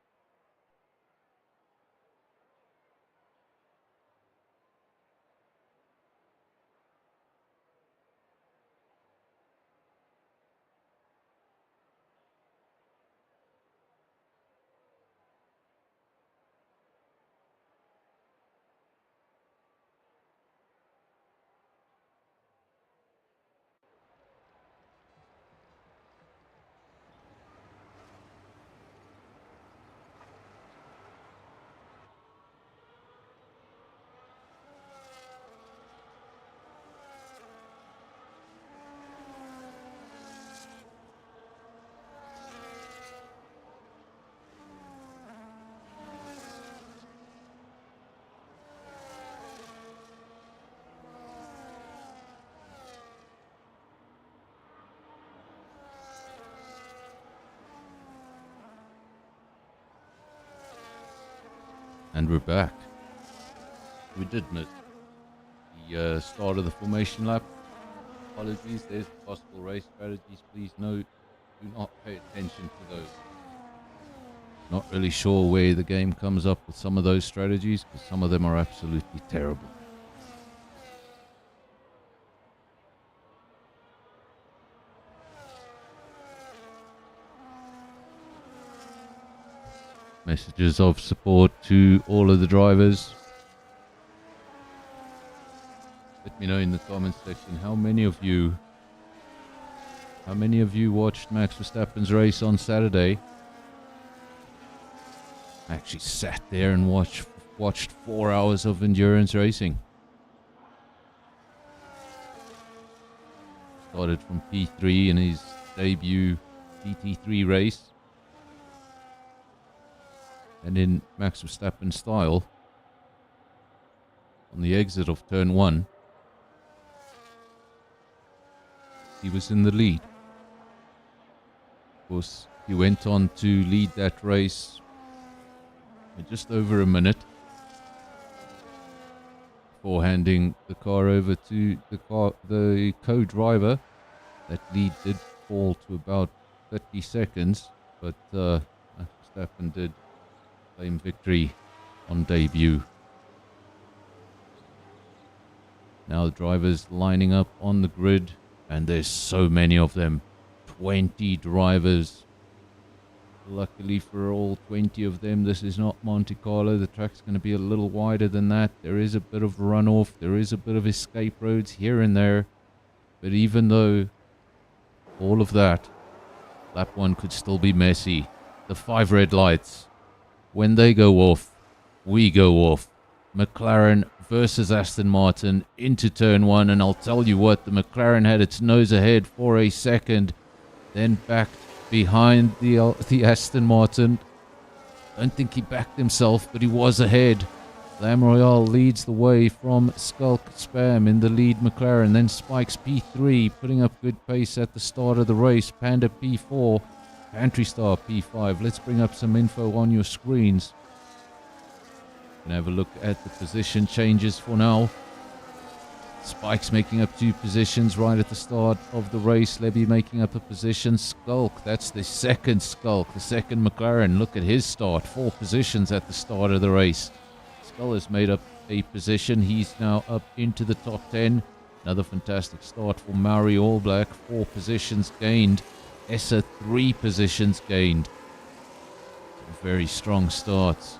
And we're back. We did miss the start of the formation lap. Apologies, there's possible race strategies. Please note, do not pay attention to those. Not really sure where the game comes up with some of those strategies, because some of them are absolutely terrible. Messages of support to all of the drivers. Let me know in the comments section how many of you watched Max Verstappen's race on Saturday. I actually sat there and watched 4 hours of endurance racing. Started from P3 in his debut GT3 race. And in Max Verstappen style, on the exit of turn 1, he was in the lead. Of course, he went on to lead that race in just over a minute before handing the car over to the co-driver. That lead did fall to about 30 seconds, but Max Verstappen did claim victory on debut. Now the drivers lining up on the grid, and there's so many of them. 20 drivers. Luckily for all 20 of them, this is not Monte Carlo. The track's going to be a little wider than that. There is a bit of runoff. There is a bit of escape roads here and there. But even though all of that, lap 1 could still be messy. The 5 red lights, when they go off, we go off. McLaren versus Aston Martin into turn 1, and I'll tell you what, the McLaren had its nose ahead for a second, then backed behind the Aston Martin. Don't think he backed himself, but he was ahead. Lam Royale leads the way from Skulk Spam in the lead McLaren, then Spikes P3 putting up good pace at the start of the race. Panda P4, Pantry Star P5. Let's bring up some info on your screens. Can have a look at the position changes for now. Spike's making up 2 positions right at the start of the race. Lebby making up a position. Skulk, that's the second Skulk, the second McLaren. Look at his start, 4 positions at the start of the race. Skull has made up a position. He's now up into the top 10. Another fantastic start for Maori All Black. 4 positions gained. Essa 3 positions gained. Very strong starts.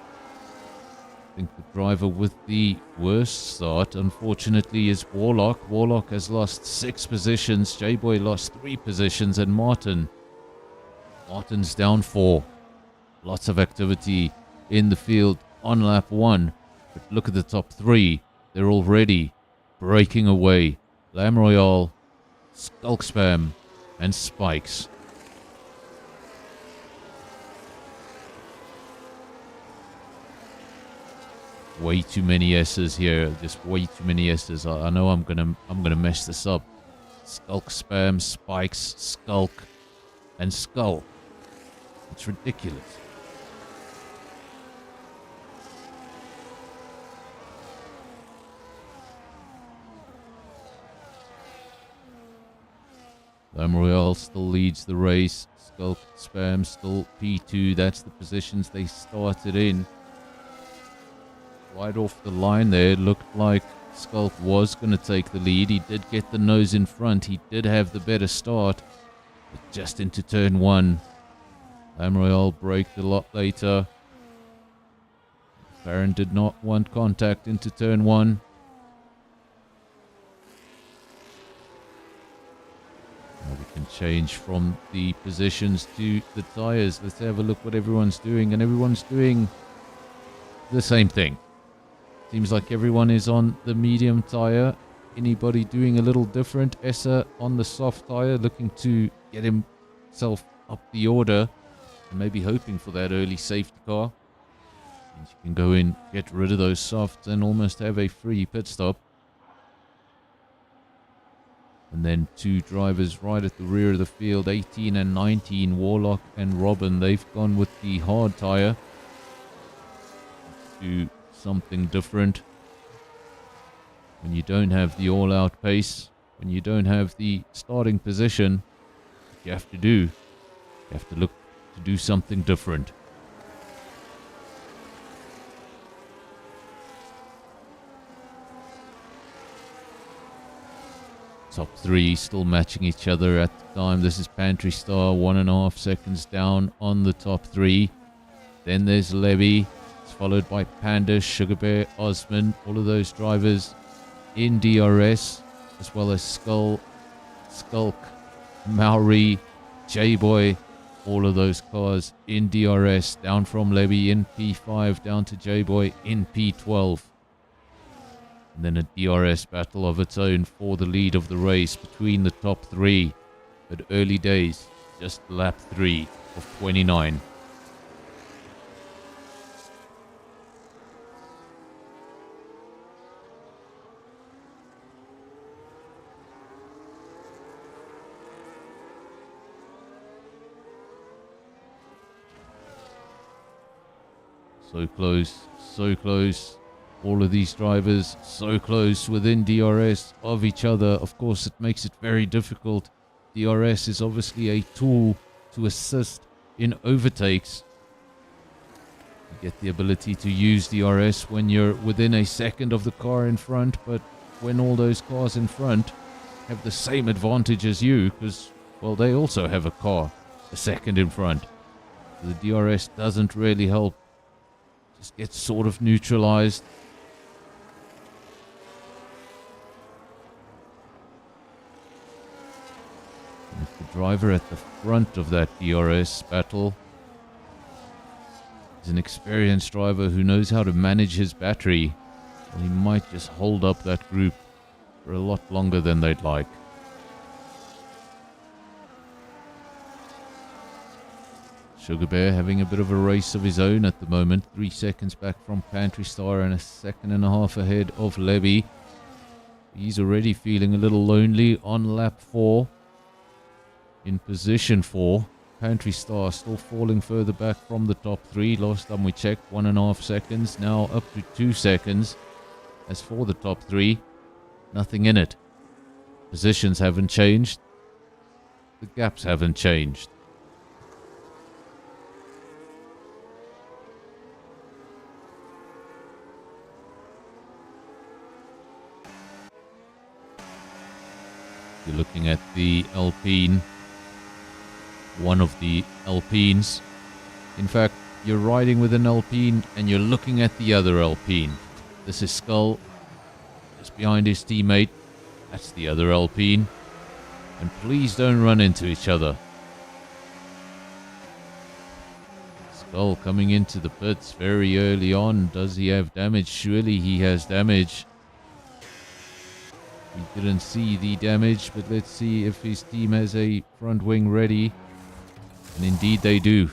I think the driver with the worst start, unfortunately, is Warlock. Warlock has lost 6 positions. J-Boy lost 3 positions. And Martin's down 4. Lots of activity in the field on lap 1. But look at the top 3. They're already breaking away. Lam Royale, Skulk Spam, and spikes. Way too many S's here. Just way too many S's. I know I'm gonna mess this up. Skulk spam, spikes, skulk, and skull. It's ridiculous. Royale still leads the race. Skulk spam still P2. That's the positions they started in. Right off the line there, it looked like Skulk was going to take the lead. He did get the nose in front. He did have the better start. But just into turn 1. Royale braked a lot later. Farron did not want contact into turn 1. Now we can change from the positions to the tyres. Let's have a look what everyone's doing. And everyone's doing the same thing. Seems like everyone is on the medium tyre. Anybody doing a little different? Essa on the soft tyre, looking to get himself up the order. And maybe hoping for that early safety car. And you can go in, get rid of those softs and almost have a free pit stop. And then 2 drivers right at the rear of the field, 18 and 19, Warlock and Robin. They've gone with the hard tyre. Do something different. When you don't have the all-out pace, when you don't have the starting position, what you have to do, you have to look to do something different. Top 3 still matching each other at the time. This is Pantry Star, 1.5 seconds down on the top 3. Then there's Levy. Followed by Panda, Sugar Bear, Osman, all of those drivers in DRS, as well as Skulk, Maori, J-Boy, all of those cars in DRS, down from Levy in P5, down to J-Boy in P12. And then a DRS battle of its own for the lead of the race between the top 3. But early days, just lap 3 of 29. So close, so close. All of these drivers so close within DRS of each other. Of course, it makes it very difficult. DRS is obviously a tool to assist in overtakes. You get the ability to use DRS when you're within a second of the car in front, but when all those cars in front have the same advantage as you, because, well, they also have a car a second in front. The DRS doesn't really help. Just gets sort of neutralized. And if the driver at the front of that DRS battle is an experienced driver who knows how to manage his battery, well, he might just hold up that group for a lot longer than they'd like. Sugar Bear having a bit of a race of his own at the moment. 3 seconds back from Pantry Star and a 1.5 seconds ahead of Levy. He's already feeling a little lonely on lap 4. In position 4. Pantry Star still falling further back from the top 3. Last time we checked, 1.5 seconds. Now up to 2 seconds. As for the top 3, nothing in it. Positions haven't changed. The gaps haven't changed. You're looking at the Alpine, one of the Alpines. In fact, you're riding with an Alpine and you're looking at the other Alpine. This is Skull, just behind his teammate. That's the other Alpine. And please don't run into each other. Skull coming into the pits very early on. Does he have damage? Surely he has damage. We didn't see the damage, but let's see if his team has a front wing ready. And indeed they do.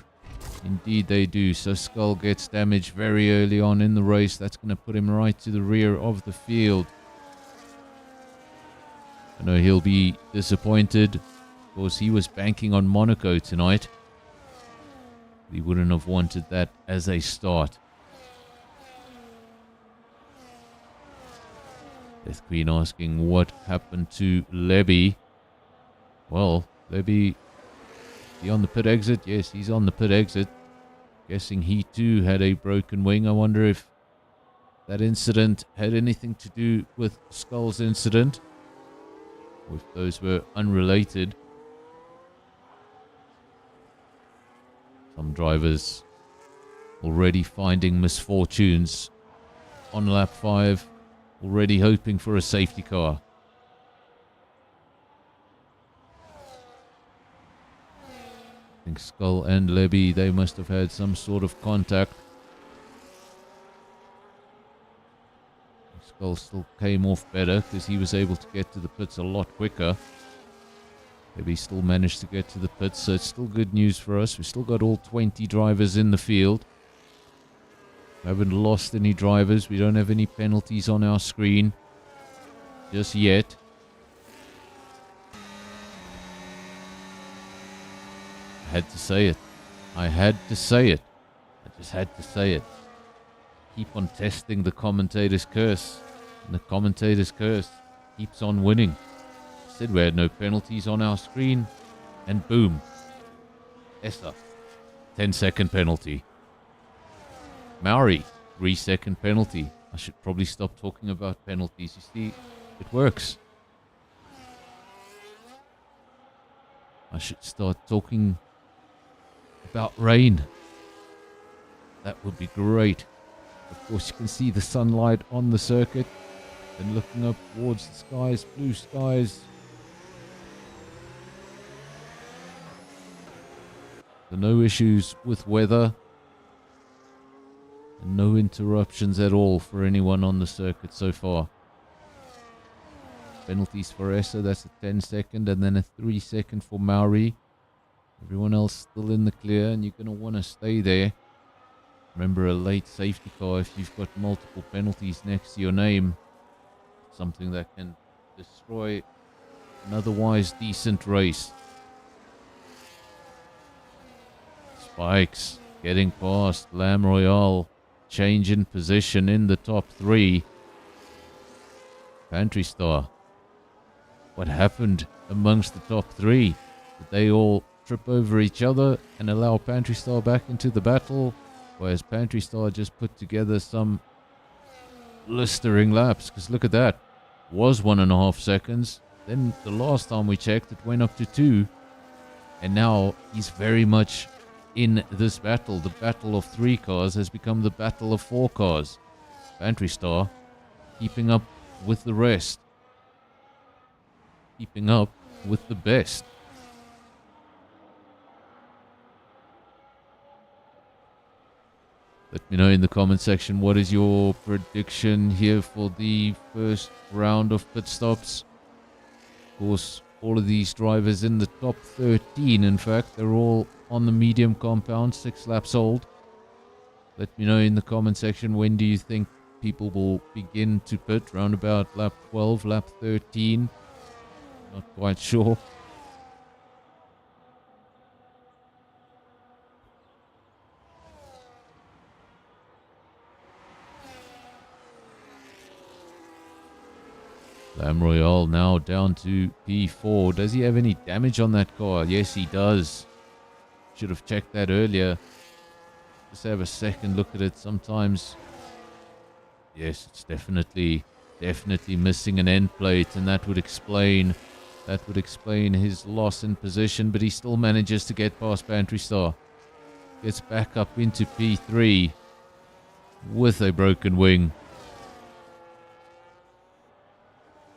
Indeed they do. So Skull gets damaged very early on in the race. That's going to put him right to the rear of the field. I know he'll be disappointed. Of course, he was banking on Monaco tonight. He wouldn't have wanted that as a start. Death Queen asking what happened to Lebby. Well, Lebby, is he on the pit exit? Yes, he's on the pit exit. Guessing he too had a broken wing. I wonder if that incident had anything to do with Skull's incident, or if those were unrelated. Some drivers already finding misfortunes on lap 5, already hoping for a safety car. I think Skull and Lebby, they must have had some sort of contact. Skull still came off better because he was able to get to the pits a lot quicker. Lebby still managed to get to the pits, so it's still good news for us. We've still got all 20 drivers in the field. We haven't lost any drivers. We don't have any penalties on our screen just yet. I had to say it. I had to say it. I just had to say it. Keep on testing the commentator's curse. And the commentator's curse keeps on winning. Said we had no penalties on our screen, and boom, Essa, 10-second penalty. Maori, 3-second penalty. I should probably stop talking about penalties. You see, it works. I should start talking about rain. That would be great. Of course, you can see the sunlight on the circuit, and looking up towards the skies, blue skies. So no issues with weather and no interruptions at all for anyone on the circuit so far. Penalties for Essa, that's a 10-second, and then a 3-second for Maori. Everyone else still in the clear, and you're going to want to stay there. Remember, a late safety car, if you've got multiple penalties next to your name, something that can destroy an otherwise decent race. Spikes getting past Lamb Royale, change in position in the top 3. Pantry Star, what happened amongst the top 3? Did they all trip over each other and allow Pantry Star back into the battle? Or has Pantry Star just put together some blistering laps? Because look at that, was 1.5 seconds. Then the last time we checked, it went up to 2. And now he's very much in this battle. The battle of 3 cars has become the battle of 4 cars. Pantry Star keeping up with the rest. Keeping up with the best. Let me know in the comment section, what is your prediction here for the first round of pit stops? Of course, all of these drivers in the top 13, in fact, they're all on the medium compound, 6 laps old. Let me know in the comment section, when do you think people will begin to pit? Round about lap 12, lap 13? Not quite sure. Lamb Royale now down to P4. Does he have any damage on that car? Yes, he does. Should have checked that earlier. Just have a second look at it. Sometimes, yes, it's definitely missing an end plate, and that would explain his loss in position. But he still manages to get past Pantry Star. Gets back up into P3 with a broken wing.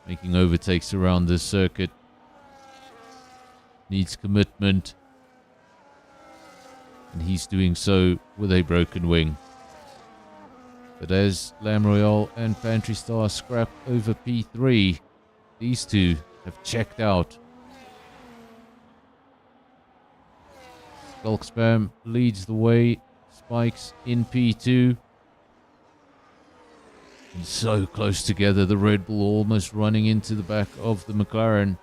Making overtakes around this circuit. Needs commitment. And he's doing so with a broken wing. But as Lamb Royale and Pantry Star scrap over P3, these two have checked out. Skulk Spam leads the way. Spikes in P2. And so close together, the Red Bull almost running into the back of the McLaren.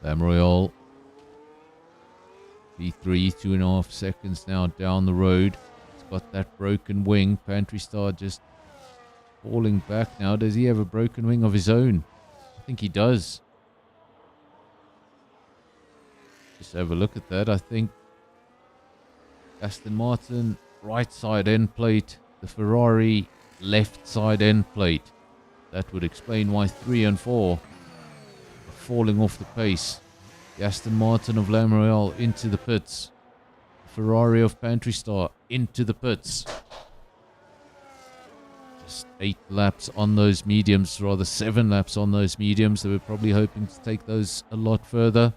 Lamroyal. P3, 2.5 seconds now down the road. He's got that broken wing. Pantry Star just falling back now. Does he have a broken wing of his own? I think he does. Just have a look at that. I think Aston Martin right side end plate, the Ferrari left side end plate. That would explain why 3 and 4 are falling off the pace. The Aston Martin of Lamroyal into the pits. The Ferrari of Pantry Star into the pits. Just 8 laps on those mediums, rather 7 laps on those mediums. They were probably hoping to take those a lot further.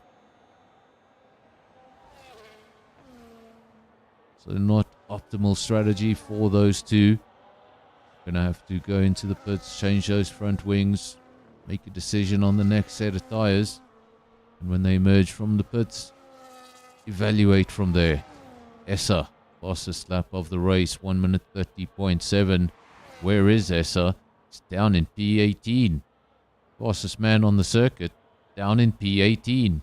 So not optimal strategy for those two. Gonna have to go into the pits, change those front wings, make a decision on the next set of tires. And when they emerge from the pits, evaluate from there. Essa, fastest lap of the race, 1 minute 30.7. Where is Essa? It's down in P18. Fastest man on the circuit, down in P18.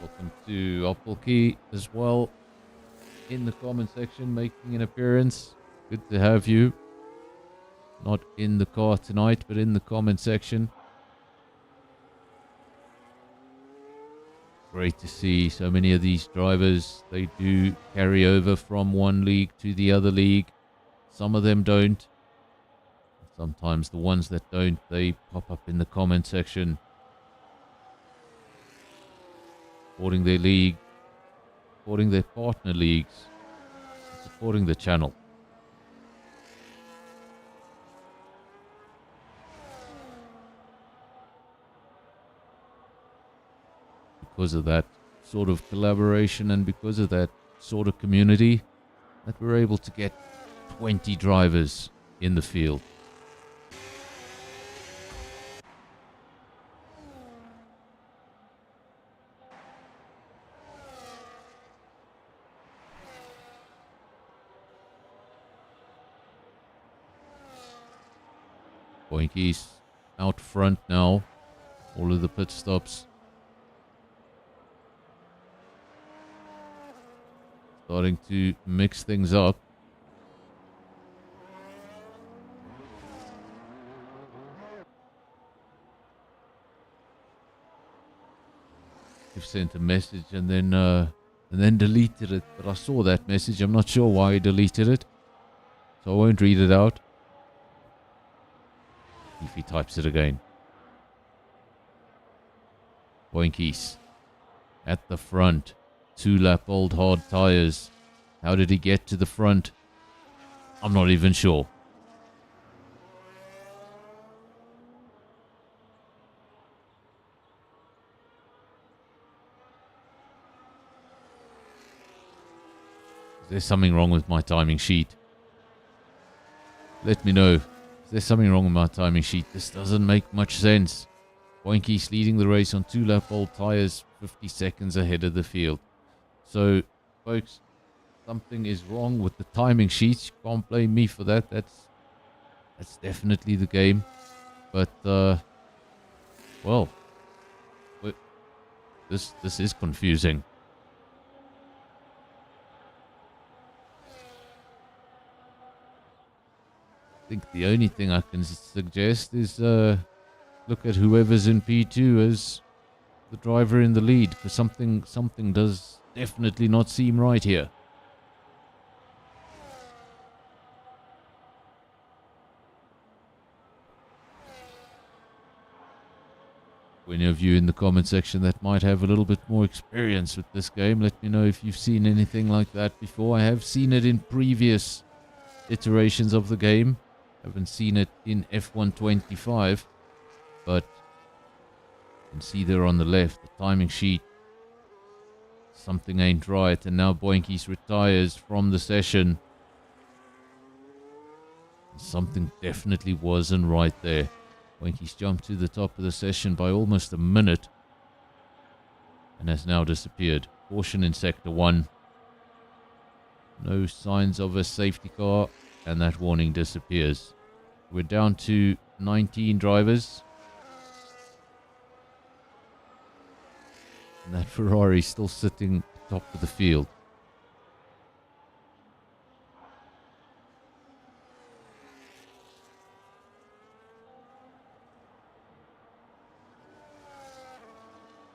Welcome to Opelkey as well in the comment section, making an appearance. Good to have you. Not in the car tonight, but in the comment section. Great to see so many of these drivers. They do carry over from one league to the other league. Some of them don't. Sometimes the ones that don't, they pop up in the comment section, supporting their league, supporting their partner leagues, supporting the channel. Because of that sort of collaboration and because of that sort of community, that we're able to get 20 drivers in the field. Boinkies out front now. All of the pit stops starting to mix things up. You've sent a message and then deleted it, but I saw that message. I'm not sure why he deleted it, so I won't read it out. If he types it again. Boinkies at the front. 2-lap old hard tires. How did he get to the front? I'm not even sure. Is there something wrong with my timing sheet? Let me know. There's something wrong with my timing sheet. This doesn't make much sense. Boinkies leading the race on 2-lap old tires, 50 seconds ahead of the field. So, folks, something is wrong with the timing sheet. You can't blame me for that. That's definitely the game. But well, this is confusing. I think the only thing I can suggest is look at whoever's in P2 as the driver in the lead, because something does definitely not seem right here. For any of you in the comment section that might have a little bit more experience with this game, let me know if you've seen anything like that before. I have seen it in previous iterations of the game. Haven't seen it in F125, but can see there on the left, the timing sheet. Something ain't right, and now Boinkies retires from the session. Something definitely wasn't right there. Boinkies jumped to the top of the session by almost a minute and has now disappeared. Caution in Sector 1. No signs of a safety car, and that warning disappears. We're down to 19 drivers. And that Ferrari still sitting top of the field.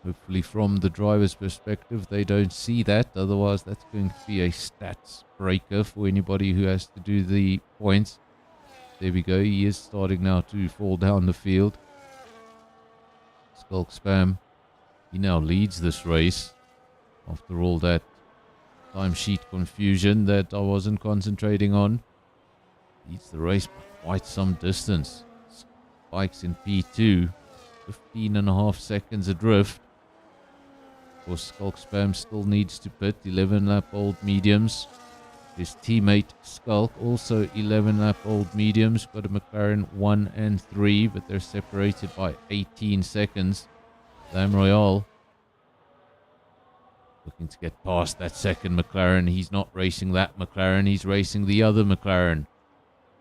Hopefully from the driver's perspective they don't see that, otherwise that's going to be a stats breaker for anybody who has to do the points. There we go, he is starting now to fall down the field. Skulk Spam, he now leads this race after all that timesheet confusion that I wasn't concentrating on. Leads the race by quite some distance. Spikes in P2, 15.5 seconds adrift. Of course, Skulk Spam still needs to pit, 11 lap old mediums. His teammate Skulk, also 11 lap old mediums, got a McLaren 1 and 3, but they're separated by 18 seconds. Lam Royale looking to get past that second McLaren. He's not racing that McLaren, he's racing the other McLaren.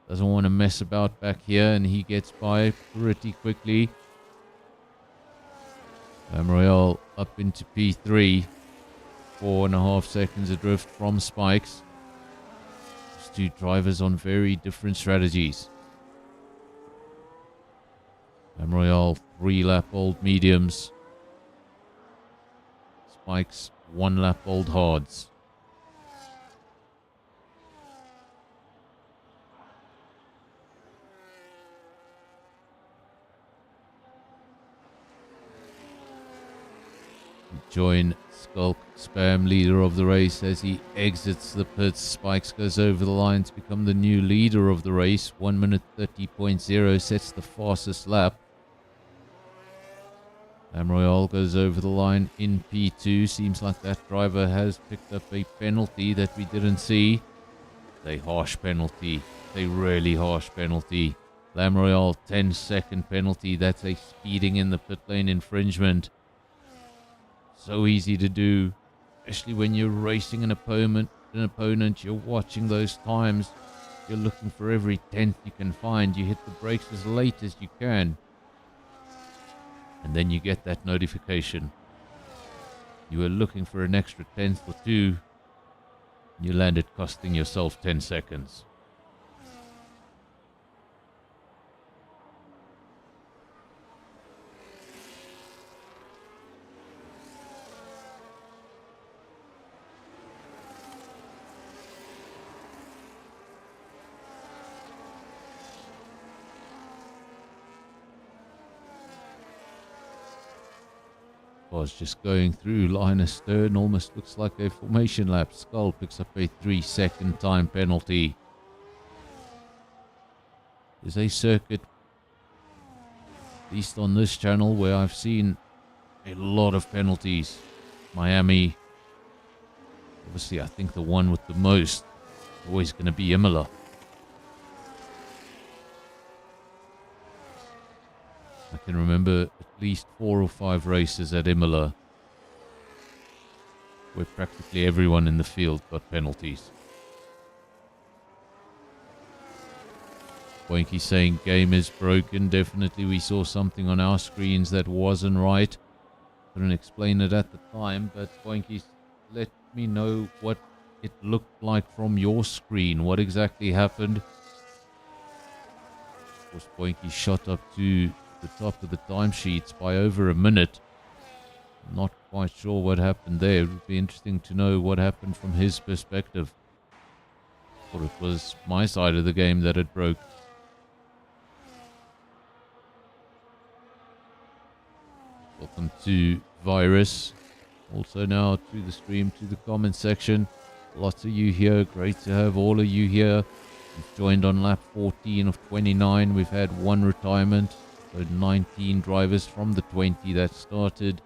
Doesn't want to mess about back here, and he gets by pretty quickly. Lam Royale up into P3, 4.5 seconds adrift from Spikes. These two drivers on very different strategies. Lam Royale 3 lap old mediums. Spikes 1 lap old hards. Join Skulk Spam, leader of the race, as he exits the pits. Spikes goes over the line to become the new leader of the race. 1 minute 30.0 sets the fastest lap. Lam Royale goes over the line in P2. Seems like that driver has picked up a penalty that we didn't see. A harsh penalty. A really harsh penalty. Lam Royale 10-second penalty. That's a speeding in the pit lane infringement. So easy to do, especially when you're racing an opponent, you're watching those times, you're looking for every tenth you can find, you hit the brakes as late as you can, and then you get that notification. You were looking for an extra tenth or two, and you landed costing yourself 10 seconds. Was just going through line astern, almost looks like a formation lap. Skull picks up a 3-second time penalty. There's a circuit, at least on this channel, where I've seen a lot of penalties. Miami, obviously I think the one with the most is always going to be Imola. I can remember at least 4 or 5 races at Imola where practically everyone in the field got penalties. Boinky saying game is broken. Definitely we saw something on our screens that wasn't right. Couldn't explain it at the time, but Boinky, let me know what it looked like from your screen. What exactly happened? Of course, Boinky shot up to the top of the timesheets by over a minute. Not quite sure what happened there. It would be interesting to know what happened from his perspective. Thought it was my side of the game that it broke. Welcome to Virus. Also now to the stream, to the comment section. Lots of you here. Great to have all of you here. We've joined on lap 14 of 29. We've had 1 retirement. So 19 drivers from the 20 that started.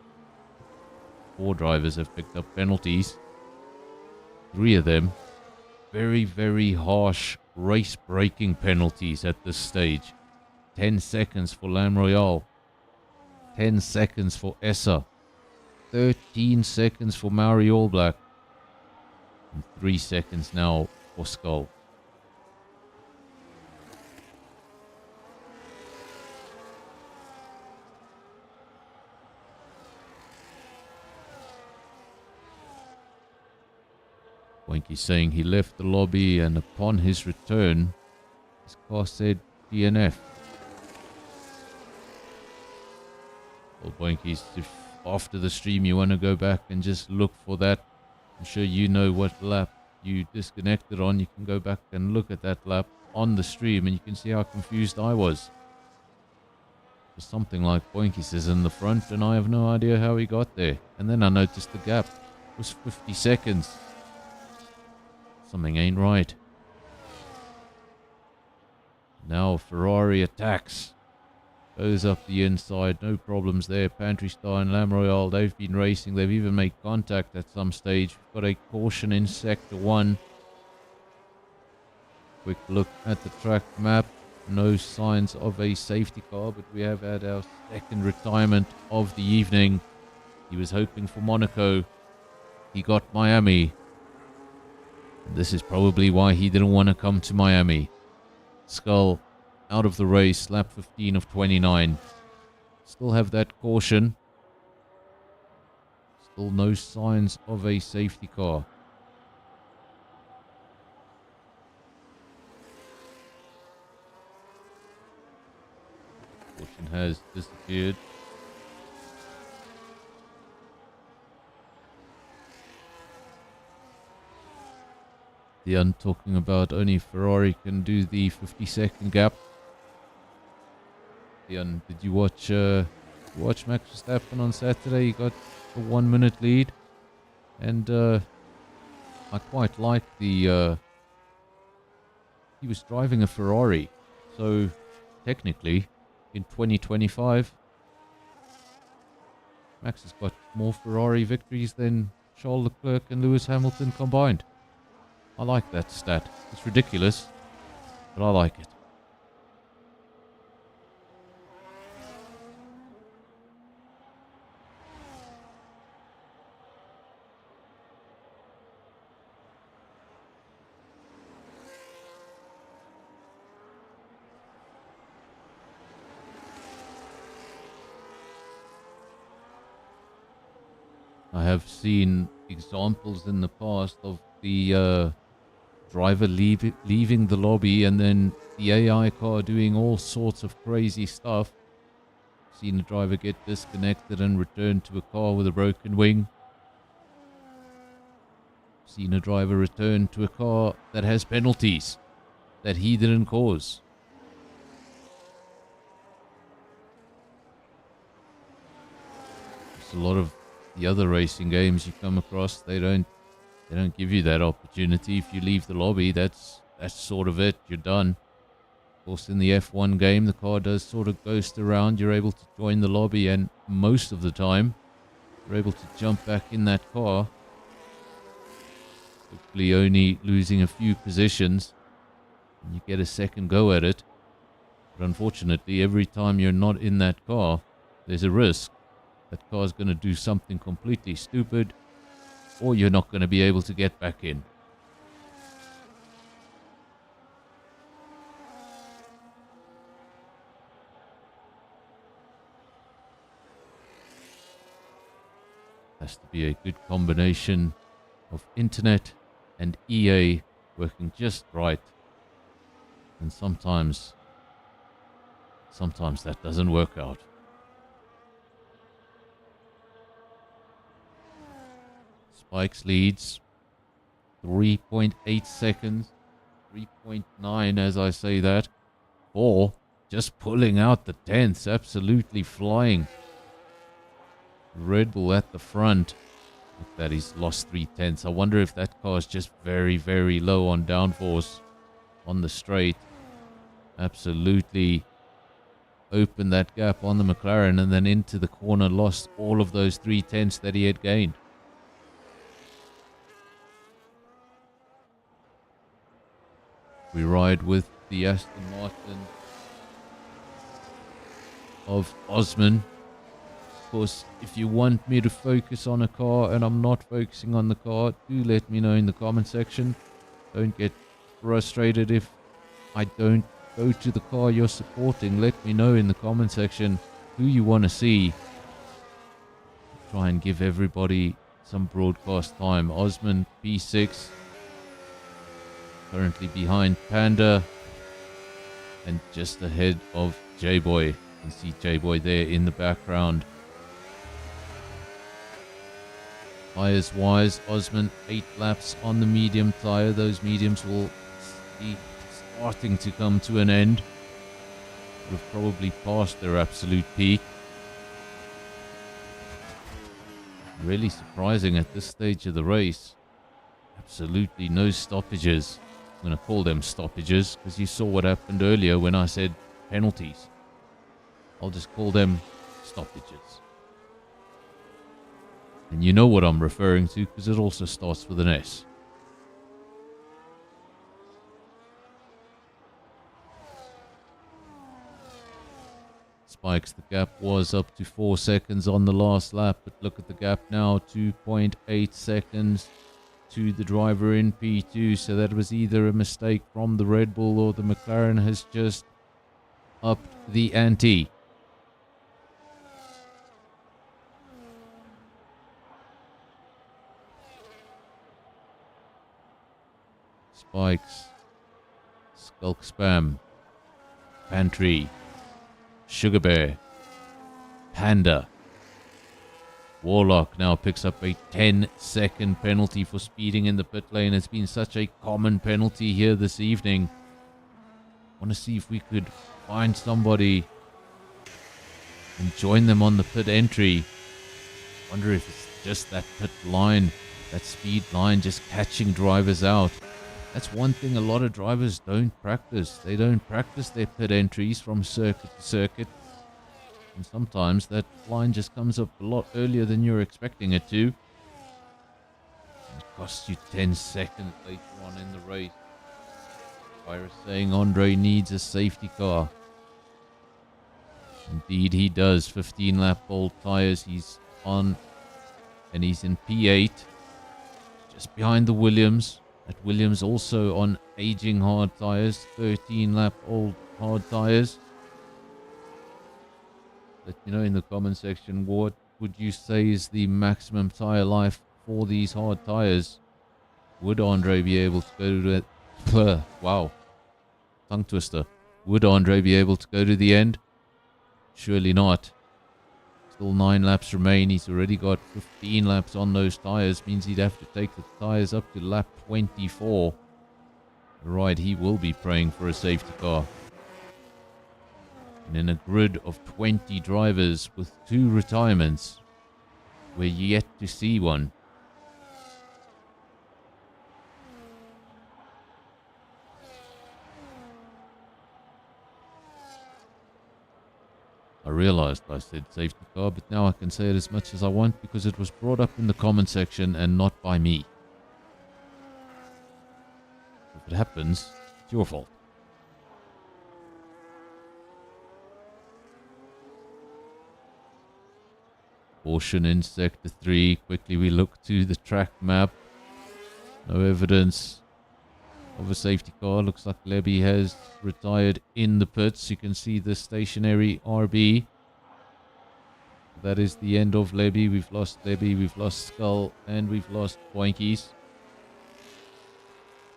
4 drivers have picked up penalties. 3 of them very, very harsh race braking penalties at this stage. 10 seconds for Lam Royale. 10 seconds for Essa. 13 seconds for Maori All Black. And 3 seconds now for Skull. Wanky saying he left the lobby and upon his return, his car said DNF. Well, Wanky's, if after the stream you want to go back and just look for that, I'm sure you know what lap you disconnected on. You can go back and look at that lap on the stream and you can see how confused I was. It was something like Boinky says in the front and I have no idea how he got there. And then I noticed the gap was 50 seconds. Something ain't right. Now Ferrari attacks. Goes up the inside, no problems there. Pantry Star and Lam Royale, they've been racing. They've even made contact at some stage. We've got a caution in Sector 1. Quick look at the track map. No signs of a safety car, but we have had our second retirement of the evening. He was hoping for Monaco. He got Miami. And this is probably why he didn't want to come to Miami. Skull out of the race, lap 15 of 29. Still have that caution. Still no signs of a safety car. Caution has disappeared. I'm talking about only Ferrari can do the 50-second gap. Did you watch Max Verstappen on Saturday? He got a 1-minute lead, and I quite like the. He was driving a Ferrari, so technically, in 2025, Max has got more Ferrari victories than Charles Leclerc and Lewis Hamilton combined. I like that stat. It's ridiculous, but I like it. I have seen examples in the past of the driver leaving the lobby and then the AI car doing all sorts of crazy stuff. Seen a driver get disconnected and returned to a car with a broken wing. Seen a driver return to a car that has penalties that he didn't cause. There's a lot of the other racing games you come across, they don't give you that opportunity. If you leave the lobby, that's sort of it. You're done. Of course, in the F1 game, the car does sort of ghost around. You're able to join the lobby, and most of the time, you're able to jump back in that car. Hopefully only losing a few positions, and you get a second go at it. But unfortunately, every time you're not in that car, there's a risk. That car's going to do something completely stupid, or you're not going to be able to get back in. Has to be a good combination of internet and EA working just right. And sometimes that doesn't work out. Spikes leads 3.8 seconds, 3.9 as I say that, or just pulling out the 10ths, absolutely flying. Red Bull at the front. Look that he's lost 3/10. I wonder if that car is just very, very low on downforce on the straight. Absolutely opened that gap on the McLaren and then into the corner lost all of those 3/10 that he had gained. We ride with the Aston Martin of Osman. Of course, if you want me to focus on a car and I'm not focusing on the car, do let me know in the comment section. Don't get frustrated if I don't go to the car you're supporting. Let me know in the comment section who you want to see. Try and give everybody some broadcast time. Osman P6, currently behind Panda and just ahead of J-Boy. You can see J-Boy there in the background. Tires wise, Osman 8 laps on the medium tire. Those mediums will be starting to come to an end. Would have probably passed their absolute peak. Really surprising at this stage of the race. Absolutely no stoppages. I'm going to call them stoppages because you saw what happened earlier when I said penalties. I'll just call them stoppages. And you know what I'm referring to because it also starts with an S. Spikes, the gap was up to 4 seconds on the last lap, but look at the gap now, 2.8 seconds to the driver in P2. So that was either a mistake from the Red Bull or the McLaren has just upped the ante. Spikes, Skulk Spam, Pantry, Sugar Bear, Panda. Warlock now picks up a 10-second penalty for speeding in the pit lane. It's been such a common penalty here this evening. I want to see if we could find somebody and join them on the pit entry. Wonder if it's just that pit line, that speed line just catching drivers out. That's one thing a lot of drivers don't practice. They don't practice their pit entries from circuit to circuit. And sometimes that line just comes up a lot earlier than you're expecting it to. It costs you 10 seconds later on in the race. Virus saying Andre needs a safety car. Indeed he does. 15 lap old tires. He's on and he's in P8. Just behind the Williams. That Williams also on aging hard tires. 13 lap old hard tires. Let me know in the comment section, what would you say is the maximum tire life for these hard tires? Would Andre be able to go to that? Wow, tongue twister. Would Andre be able to go to the end? Surely not. Still 9 laps remain. He's already got 15 laps on those tires. Means he'd have to take the tires up to lap 24. Right, he will be praying for a safety car. And in a grid of 20 drivers with 2 retirements, we're yet to see one. I realized I said safety car, but now I can say it as much as I want because it was brought up in the comment section and not by me. If it happens, it's your fault. Caution in sector 3. Quickly we look to the track map. No evidence of a safety car. Looks like Lebby has retired in the pits. You can see the stationary RB. That is the end of Lebby. We've lost Lebby, we've lost Skull, and we've lost Boinkies.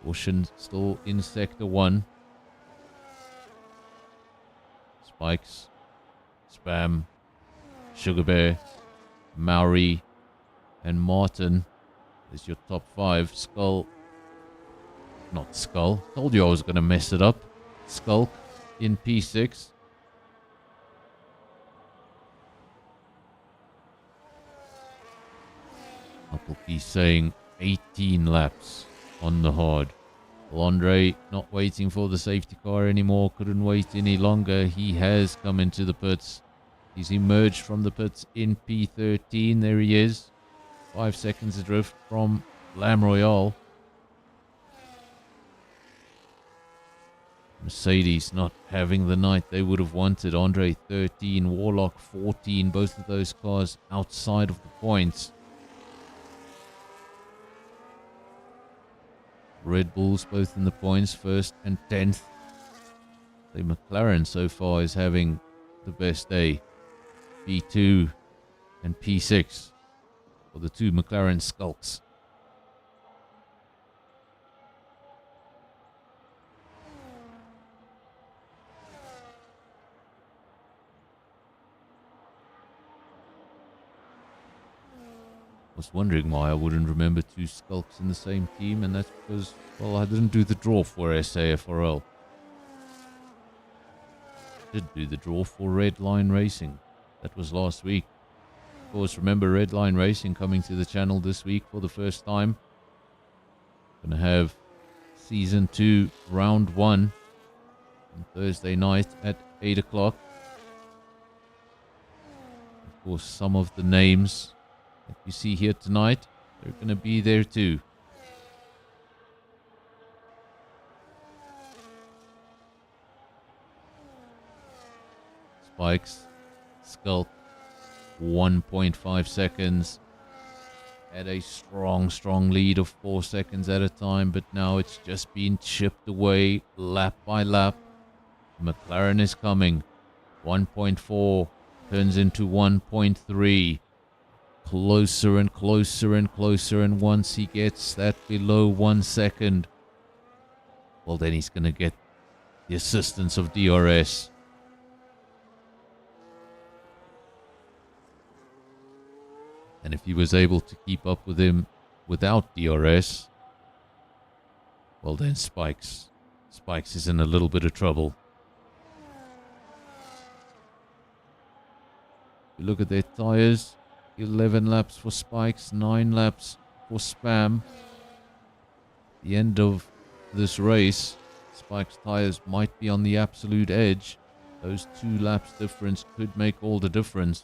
Caution still in sector 1. Spikes, Spam, Sugar Bear, Maori, and Martin is your top 5. Skull, not Skull. Told you I was going to mess it up. Skulk in P6. Appleby saying 18 laps on the hard. Well, Andre not waiting for the safety car anymore, couldn't wait any longer. He has come into the pits. He's emerged from the pits in P13. There he is. 5 seconds adrift from Lam Royale. Mercedes not having the night they would have wanted. Andre 13, Warlock 14. Both of those cars outside of the points. Red Bulls both in the points, 1st and 10th. The McLaren so far is having the best day. P2 and P6 for the 2 McLaren Skulks. I was wondering why I wouldn't remember 2 Skulks in the same team, and that's because, well, I didn't do the draw for SAFRL. Did do the draw for Red Line Racing. That was last week. Of course, remember Red Line Racing coming to the channel this week for the first time. Gonna have Season 2, Round 1 on Thursday night at 8 o'clock. Of course, some of the names that you see here tonight, they're going to be there too. Spikes, Skulk, 1.5 seconds. Had a strong lead of 4 seconds at a time, but now it's just been chipped away lap by lap. McLaren is coming. 1.4 turns into 1.3. Closer and closer and closer, and once he gets that below 1 second, well, then he's going to get the assistance of DRS. And if he was able to keep up with him without DRS, well, then Spikes is in a little bit of trouble. You look at their tires. 11 laps for Spikes, 9 laps for Spam. The end of this race, Spikes' tires might be on the absolute edge. Those 2 laps difference could make all the difference.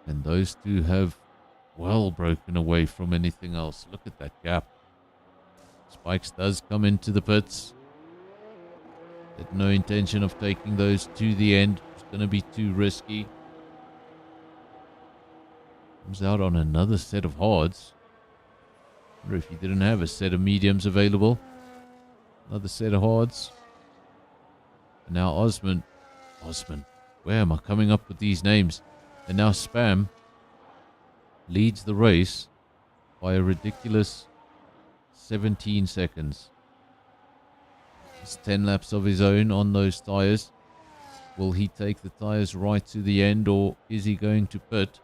And those 2 have well broken away from anything else. Look at that gap. Spikes does come into the pits. Had no intention of taking those to the end. It's going to be too risky. Comes out on another set of hards. Wonder if he didn't have a set of mediums available. Another set of hards. And now Osman. Where am I coming up with these names? And now Spam leads the race by a ridiculous 17 seconds. It's 10 laps of his own on those tyres. Will he take the tyres right to the end, or is he going to pit?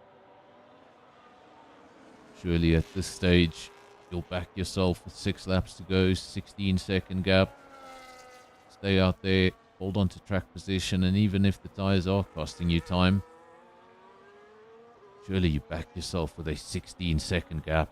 Surely at this stage, you'll back yourself with 6 laps to go, 16-second gap. Stay out there, hold on to track position, and even if the tyres are costing you time, surely you back yourself with a 16-second gap.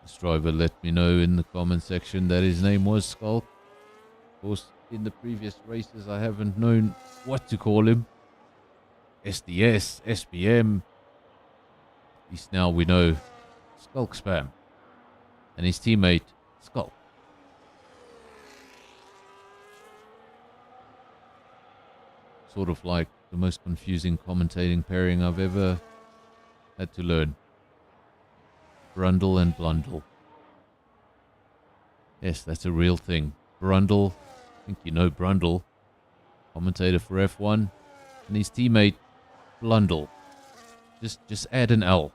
This driver let me know in the comment section that his name was Skulk. Of course, in the previous races I haven't known what to call him. SDS, SBM. At least now we know Skulk Spam. And his teammate, Skulk. Sort of like the most confusing commentating pairing I've ever had to learn. Brundle and Blundell. Yes, that's a real thing. Brundle, I think you know Brundle, commentator for F1, and his teammate, Blundell. Just add an L.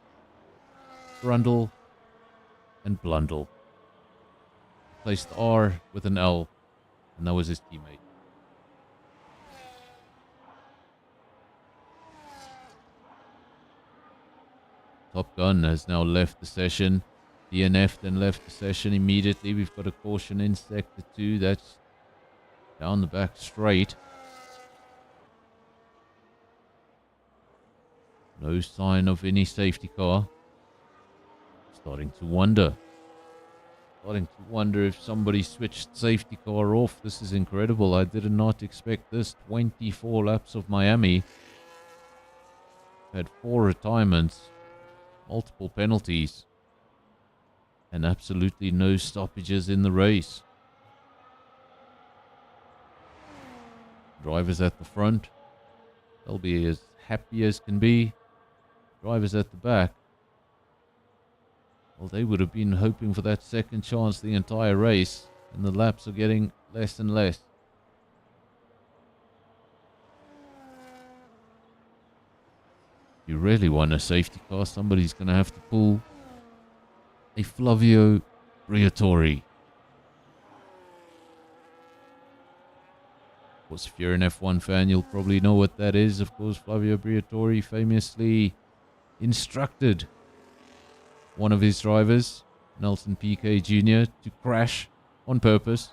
Brundle and Blundell. Placed the R with an L, and that was his teammate. Top Gun has now left the session. DNF then left the session immediately. We've got a caution in sector 2. That's down the back straight. No sign of any safety car. Starting to wonder if somebody switched safety car off. This is incredible. I did not expect this. 24 laps of Miami. Had 4 retirements, multiple penalties, and absolutely no stoppages in the race. Drivers at the front, they'll be as happy as can be. Drivers at the back, well, they would have been hoping for that second chance the entire race, and the laps are getting less and less. If you really want a safety car, somebody's going to have to pull a Flavio Briatore. Of course, if you're an F1 fan, you'll probably know what that is. Of course, Flavio Briatore famously instructed one of his drivers, Nelson Piquet Jr., to crash on purpose.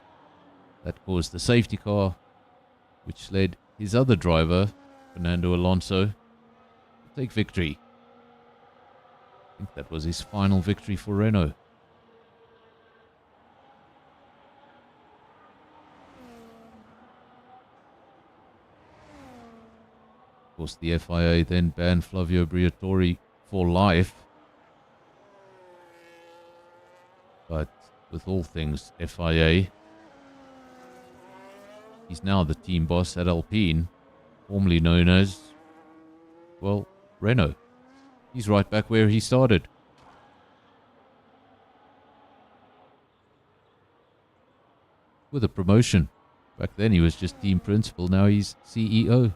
That caused the safety car, which led his other driver, Fernando Alonso, to take victory. I think that was his final victory for Renault. Of course, the FIA then banned Flavio Briatore for life. But with all things FIA, he's now the team boss at Alpine, formerly known as, well, Renault. He's right back where he started. With a promotion. Back then he was just team principal, now he's CEO.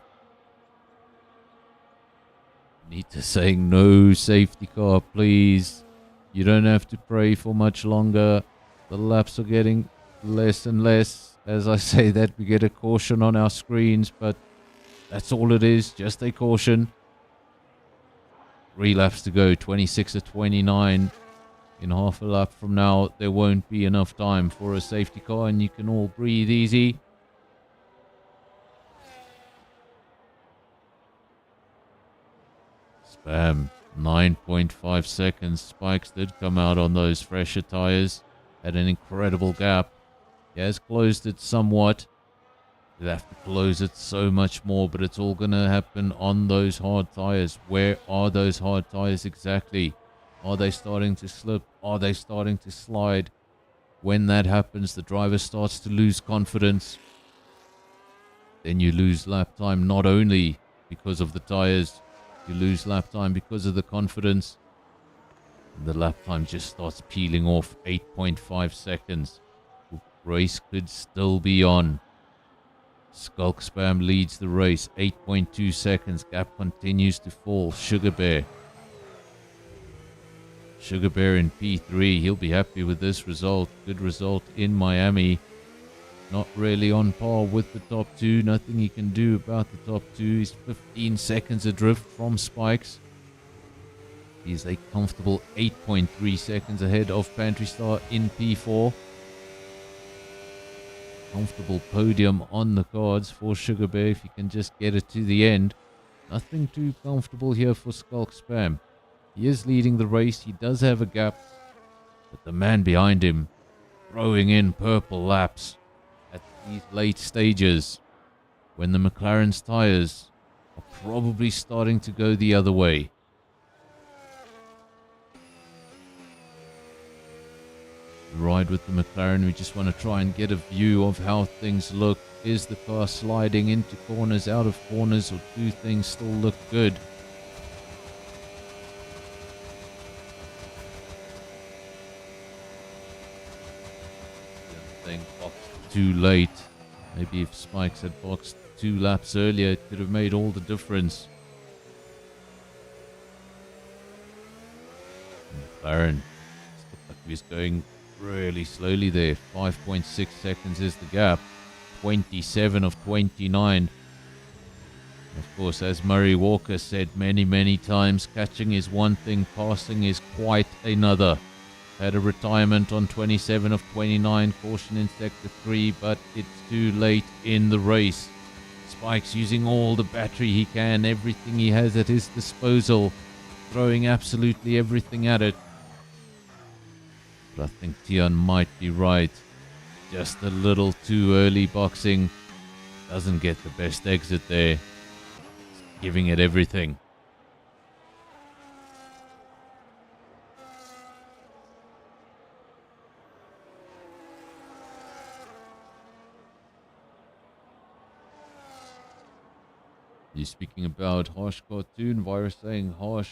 Nita saying no safety car, please. You don't have to pray for much longer. The laps are getting less and less. As I say that, we get a caution on our screens, but that's all it is, just a caution. 3 laps to go, 26 of 29. In half a lap from now, there won't be enough time for a safety car, and you can all breathe easy. Spam. 9.5 seconds. Spikes did come out on those fresher tires. Had an incredible gap. He has closed it somewhat. He'll have to close it so much more, but it's all going to happen on those hard tires. Where are those hard tires exactly? Are they starting to slip? Are they starting to slide? When that happens, the driver starts to lose confidence. Then you lose lap time, not only because of the tires, you lose lap time because of the confidence. And the lap time just starts peeling off. 8.5 seconds. The race could still be on. Skulk Spam leads the race. 8.2 seconds. Gap continues to fall. Sugar Bear in P3. He'll be happy with this result. Good result in Miami. Not really on par with the top 2. Nothing he can do about the top 2. He's 15 seconds adrift from Spikes. He's a comfortable 8.3 seconds ahead of Pantry Star in P4. Comfortable podium on the cards for Sugar Bear if he can just get it to the end. Nothing too comfortable here for Skulk Spam. He is leading the race. He does have a gap. But the man behind him throwing in purple laps at these late stages when the McLaren's tires are probably starting to go the other way. Ride with the McLaren, we just want to try and get a view of how things look. Is the car sliding into corners, out of corners, or do things still look good? Thing boxed too late. Maybe if Spikes had boxed 2 laps earlier, it could have made all the difference. McLaren looked like he was going really slowly there. 5.6 seconds is the gap. 27 of 29. Of course, as Murray Walker said many times, catching is one thing, passing is quite another. Had a retirement on 27 of 29, caution in sector 3, but it's too late in the race. Spike's using all the battery he can, everything he has at his disposal, throwing absolutely everything at it. But I think Tian might be right. Just a little too early boxing. Doesn't get the best exit there. Giving it everything. You're speaking about Harsh Cartoon. Virus saying Harsh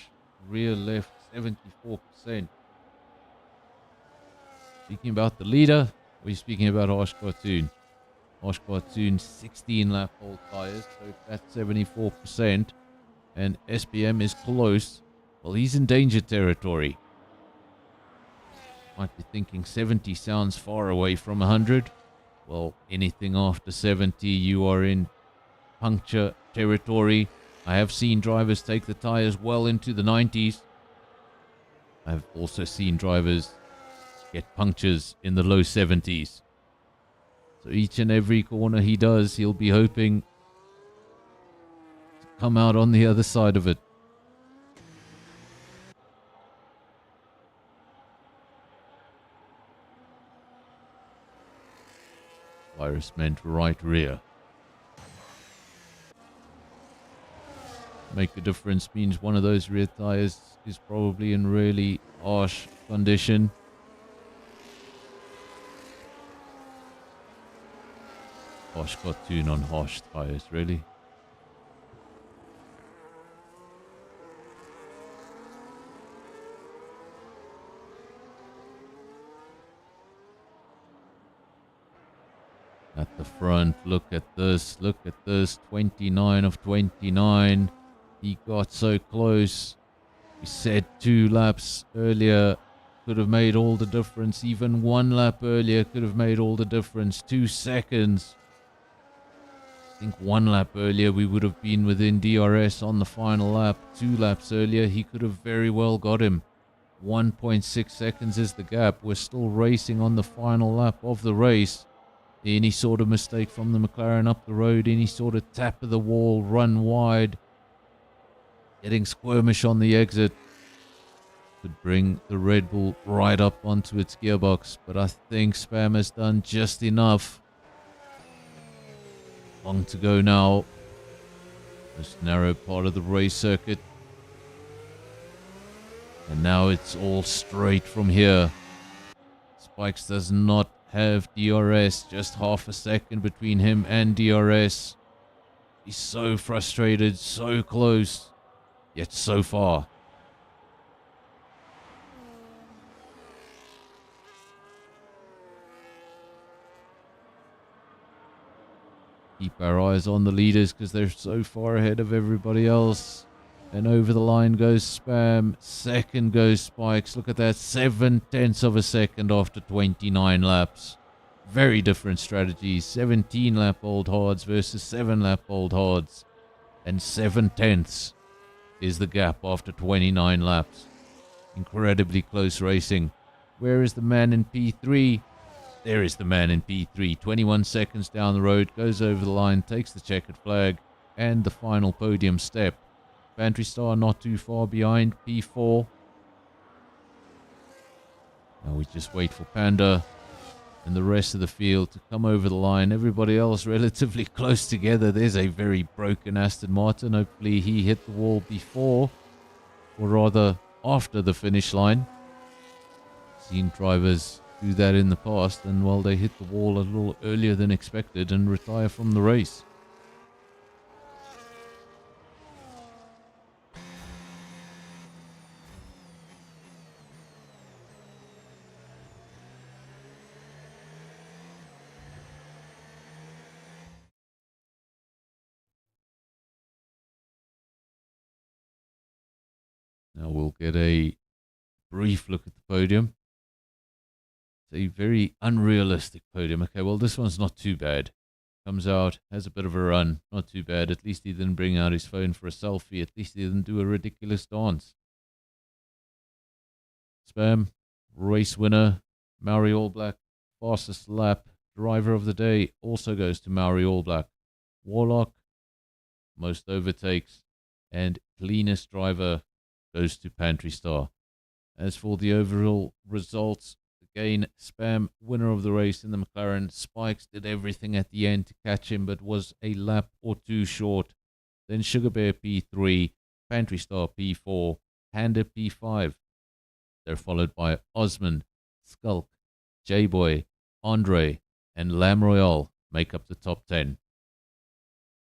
rear left 74%. Speaking about the leader, or are you speaking about Harsh Cartoon? Harsh Cartoon 16 lap old tires, so that's 74%. And SPM is close. Well, he's in danger territory. Might be thinking 70 sounds far away from 100. Well, anything after 70, you are in puncture territory. I have seen drivers take the tires well into the 90s. I've also seen drivers get punctures in the low 70s. So each and every corner he does, he'll be hoping to come out on the other side of it. Virus meant right rear. Make a difference means one of those rear tires is probably in really harsh condition. Harsh cartoon on harsh tires, really. At the front, look at this, 29 of 29. He got so close. We said 2 laps earlier could have made all the difference. Even 1 lap earlier could have made all the difference. 2 seconds. I think 1 lap earlier we would have been within DRS on the final lap. 2 laps earlier he could have very well got him. 1.6 seconds is the gap. We're still racing on the final lap of the race. Any sort of mistake from the McLaren up the road, any sort of tap of the wall, run wide, getting squirmish on the exit could bring the Red Bull right up onto its gearbox. But I think Spam has done just enough. Long to go now. This narrow part of the race circuit. And now it's all straight from here. Spikes does not have DRS, just half a second between him and DRS. He's so frustrated, so close, yet so far. Keep our eyes on the leaders because they're so far ahead of everybody else. And over the line goes Spam. Second goes Spikes. Look at that. 0.7 of a second after 29 laps. Very different strategies. 17 lap old hards versus 7 lap old hards. And 0.7 is the gap after 29 laps. Incredibly close racing. Where is the man in P3? There is the man in P3. 21 seconds down the road. Goes over the line. Takes the checkered flag. And the final podium step. Pantry Star not too far behind, P4. Now we just wait for Panda and the rest of the field to come over the line. Everybody else relatively close together. There's a very broken Aston Martin. Hopefully he hit the wall before, or rather after the finish line. Seen drivers do that in the past, and well, they hit the wall a little earlier than expected and retire from the race. Now we'll get a brief look at the podium. It's a very unrealistic podium. Okay, well, this one's not too bad. comes out, has a bit of a run. Not too bad. At least he didn't bring out his phone for a selfie. At least he didn't do a ridiculous dance. Spam, race winner, Maori All Black, fastest lap, driver of the day also goes to Maori All Black. Warlock, most overtakes, and cleanest driver goes to Pantry Star. As for the overall results, again, Spam, winner of the race in the McLaren. Spikes did everything at the end to catch him, but was a lap or two short. Then Sugar Bear P3, Pantry Star P4, Panda P5. They're followed by Osmond, Skulk, J-Boy, Andre, and Lamb Royale make up the top 10.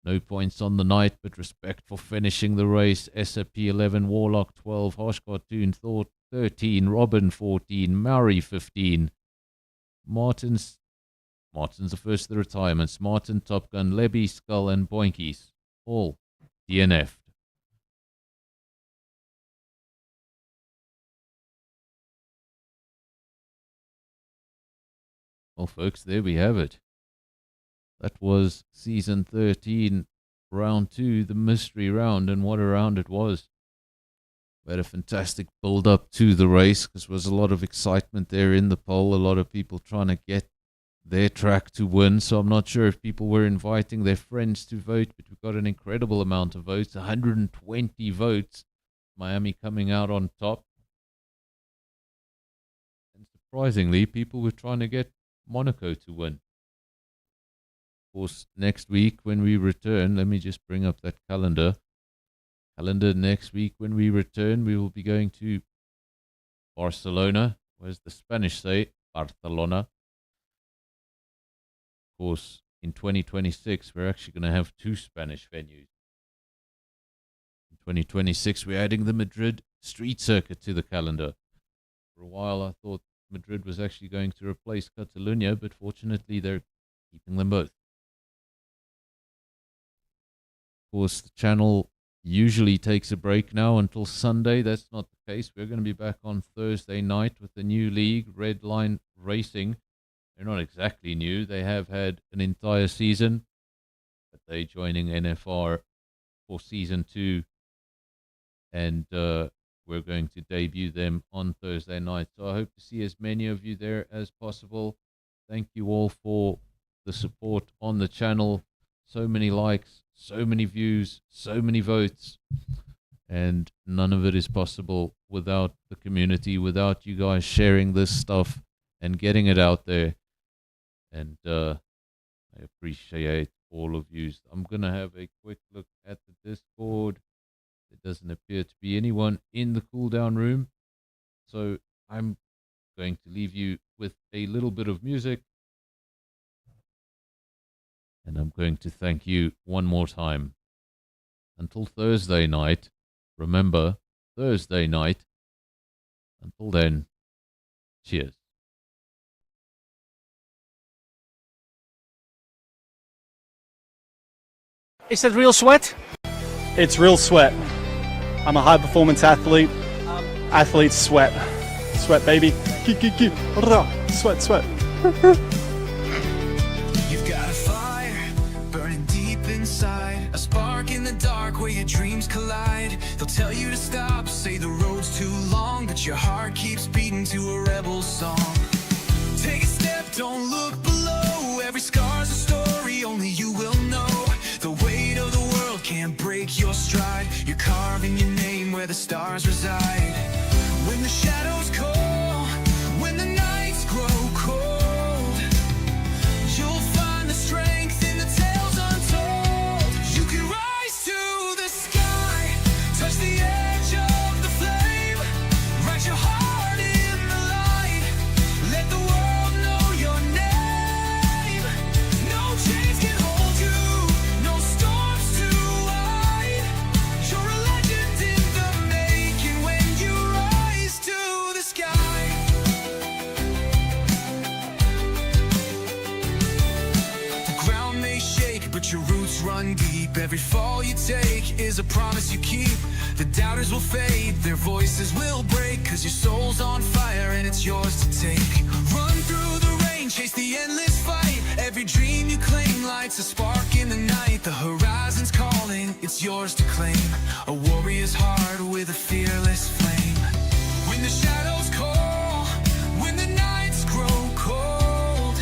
No points on the night, but respect for finishing the race. SAP 11, Warlock 12, Harsh Cartoon Thought 13, Robin 14, Maori 15. Martin's the first of the retirements. Martin, Top Gun, Lebby, Skull, and Boinkies all DNF'd. Well, folks, there we have it. That was Season 13, Round 2, the mystery round, and what a round it was. We had a fantastic build-up to the race because there was a lot of excitement there in the poll, a lot of people trying to get their track to win, so I'm not sure if people were inviting their friends to vote, but we got an incredible amount of votes, 120 votes, Miami coming out on top. And surprisingly, people were trying to get Monaco to win. Of course, next week when we return, let me just bring up that calendar. Next week when we return, we will be going to Barcelona. Where's the Spanish say? Barcelona. Of course, in 2026, we're actually going to have 2 Spanish venues. In 2026, we're adding the Madrid street circuit to the calendar. For a while, I thought Madrid was actually going to replace Catalunya, but fortunately, they're keeping them both. Of course, the channel usually takes a break now until Sunday. That's not the case. We're going to be back on Thursday night with the new league, Red Line Racing. They're not exactly new. They have had an entire season, but they're joining NFR for Season 2, and we're going to debut them on Thursday night. So I hope to see as many of you there as possible. Thank you all for the support on the channel. So many likes, so many views, so many votes, and none of it is possible without the community, without you guys sharing this stuff and getting it out there. And I appreciate all of you. I'm going to have a quick look at the Discord. There doesn't appear to be anyone in the cool down room, so I'm going to leave you with a little bit of music. And I'm going to thank you one more time. Until Thursday night, remember, Thursday night. Until then, cheers. Is that real sweat? It's real sweat. I'm a high performance athlete. Athletes sweat. Sweat, baby. Sweat, sweat. You've got a fire burning deep inside, a spark in the dark where your dreams collide. They'll tell you to stop, say the road's too long, but your heart keeps beating to a rebel song. Take a step, don't look below. Every scar's a story, only you will know. The weight of the world can't break your stride. You're carving your name where the stars reside. When the shadows call, when the nights grow cold, you'll find the strength in the tales untold. You can rise to the sky, touch the edge of the flame, write your heart in the light, let the world know your name. No chains can hold you, no storms too wide. You're a legend in the making when you rise to the sky. The ground may shake, but your roots run deep. Every fall you take is a promise you keep. The doubters will fade, their voices will break, 'cause your soul's on fire and it's yours to take. Run through the rain, chase the endless fight. Every dream you claim lies lights a spark in the night. The horizon's calling, it's yours to claim. A warrior's heart with a fearless flame. When the shadows call, when the nights grow cold,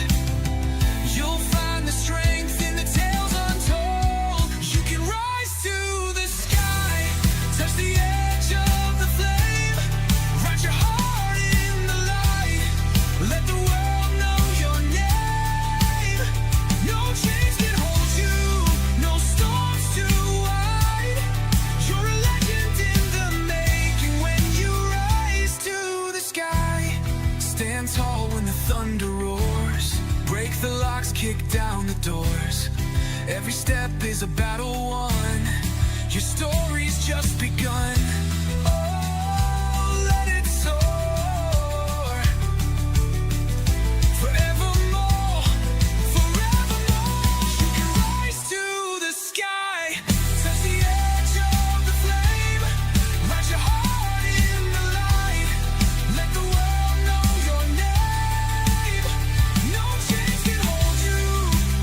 you'll find the strength in the tales untold. You can rise to the sky, touch the edge of the flame, write your heart in the light, let the world know your name. No chains can hold you, no storms too wide. You're a legend in the making when you rise to the sky. Stand tall when the thunder roars, break the locks, kick down the doors. Every step is a battle won, your story's just begun. Oh, let it soar, forevermore, forevermore. You can rise to the sky, touch the edge of the flame, write your heart in the light, let the world know your name. No chains can hold you,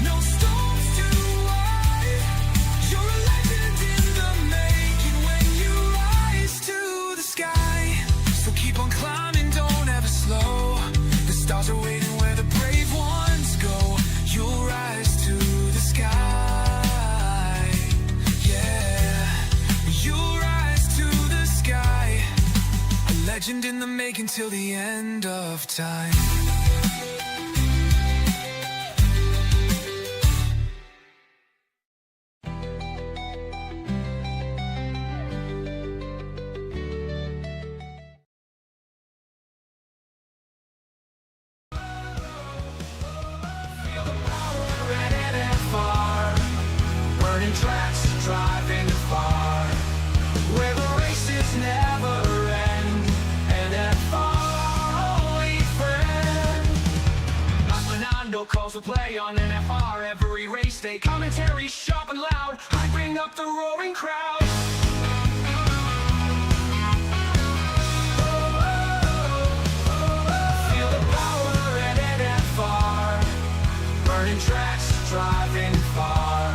no storms too wide. You're a legend in the making when you rise to the sky. So keep on climbing, don't ever slow. The stars are waiting where the brave ones go. You'll rise to the sky. Yeah, you'll rise to the sky. A legend in the making till the end of time. Feel the power at NFR. Burning tracks, driving far. Where the races never end. NFR, our only friend. Fernando calls the play on NFR. Every race day, commentary sharp and loud, hyping up the roaring crowd. Feel the power at NFR. Burning tracks, driving far.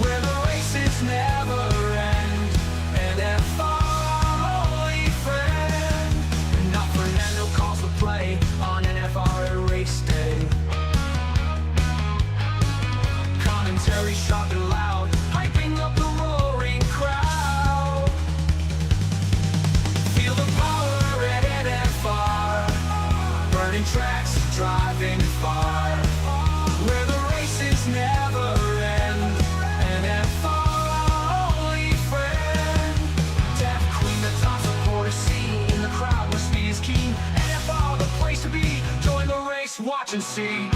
Where the races never end. NFR, our only friend. Not Fernando calls the play on NFR at race day. Commentary sharp and loud, hyping up the roaring crowd. Feel the power at NFR. Burning tracks, driving far. Where the races never end. NFR, our only friend. Deaf queen, the top supporter scene. In the crowd where speed is keen. NFR, the place to be. Join the race, watch and see.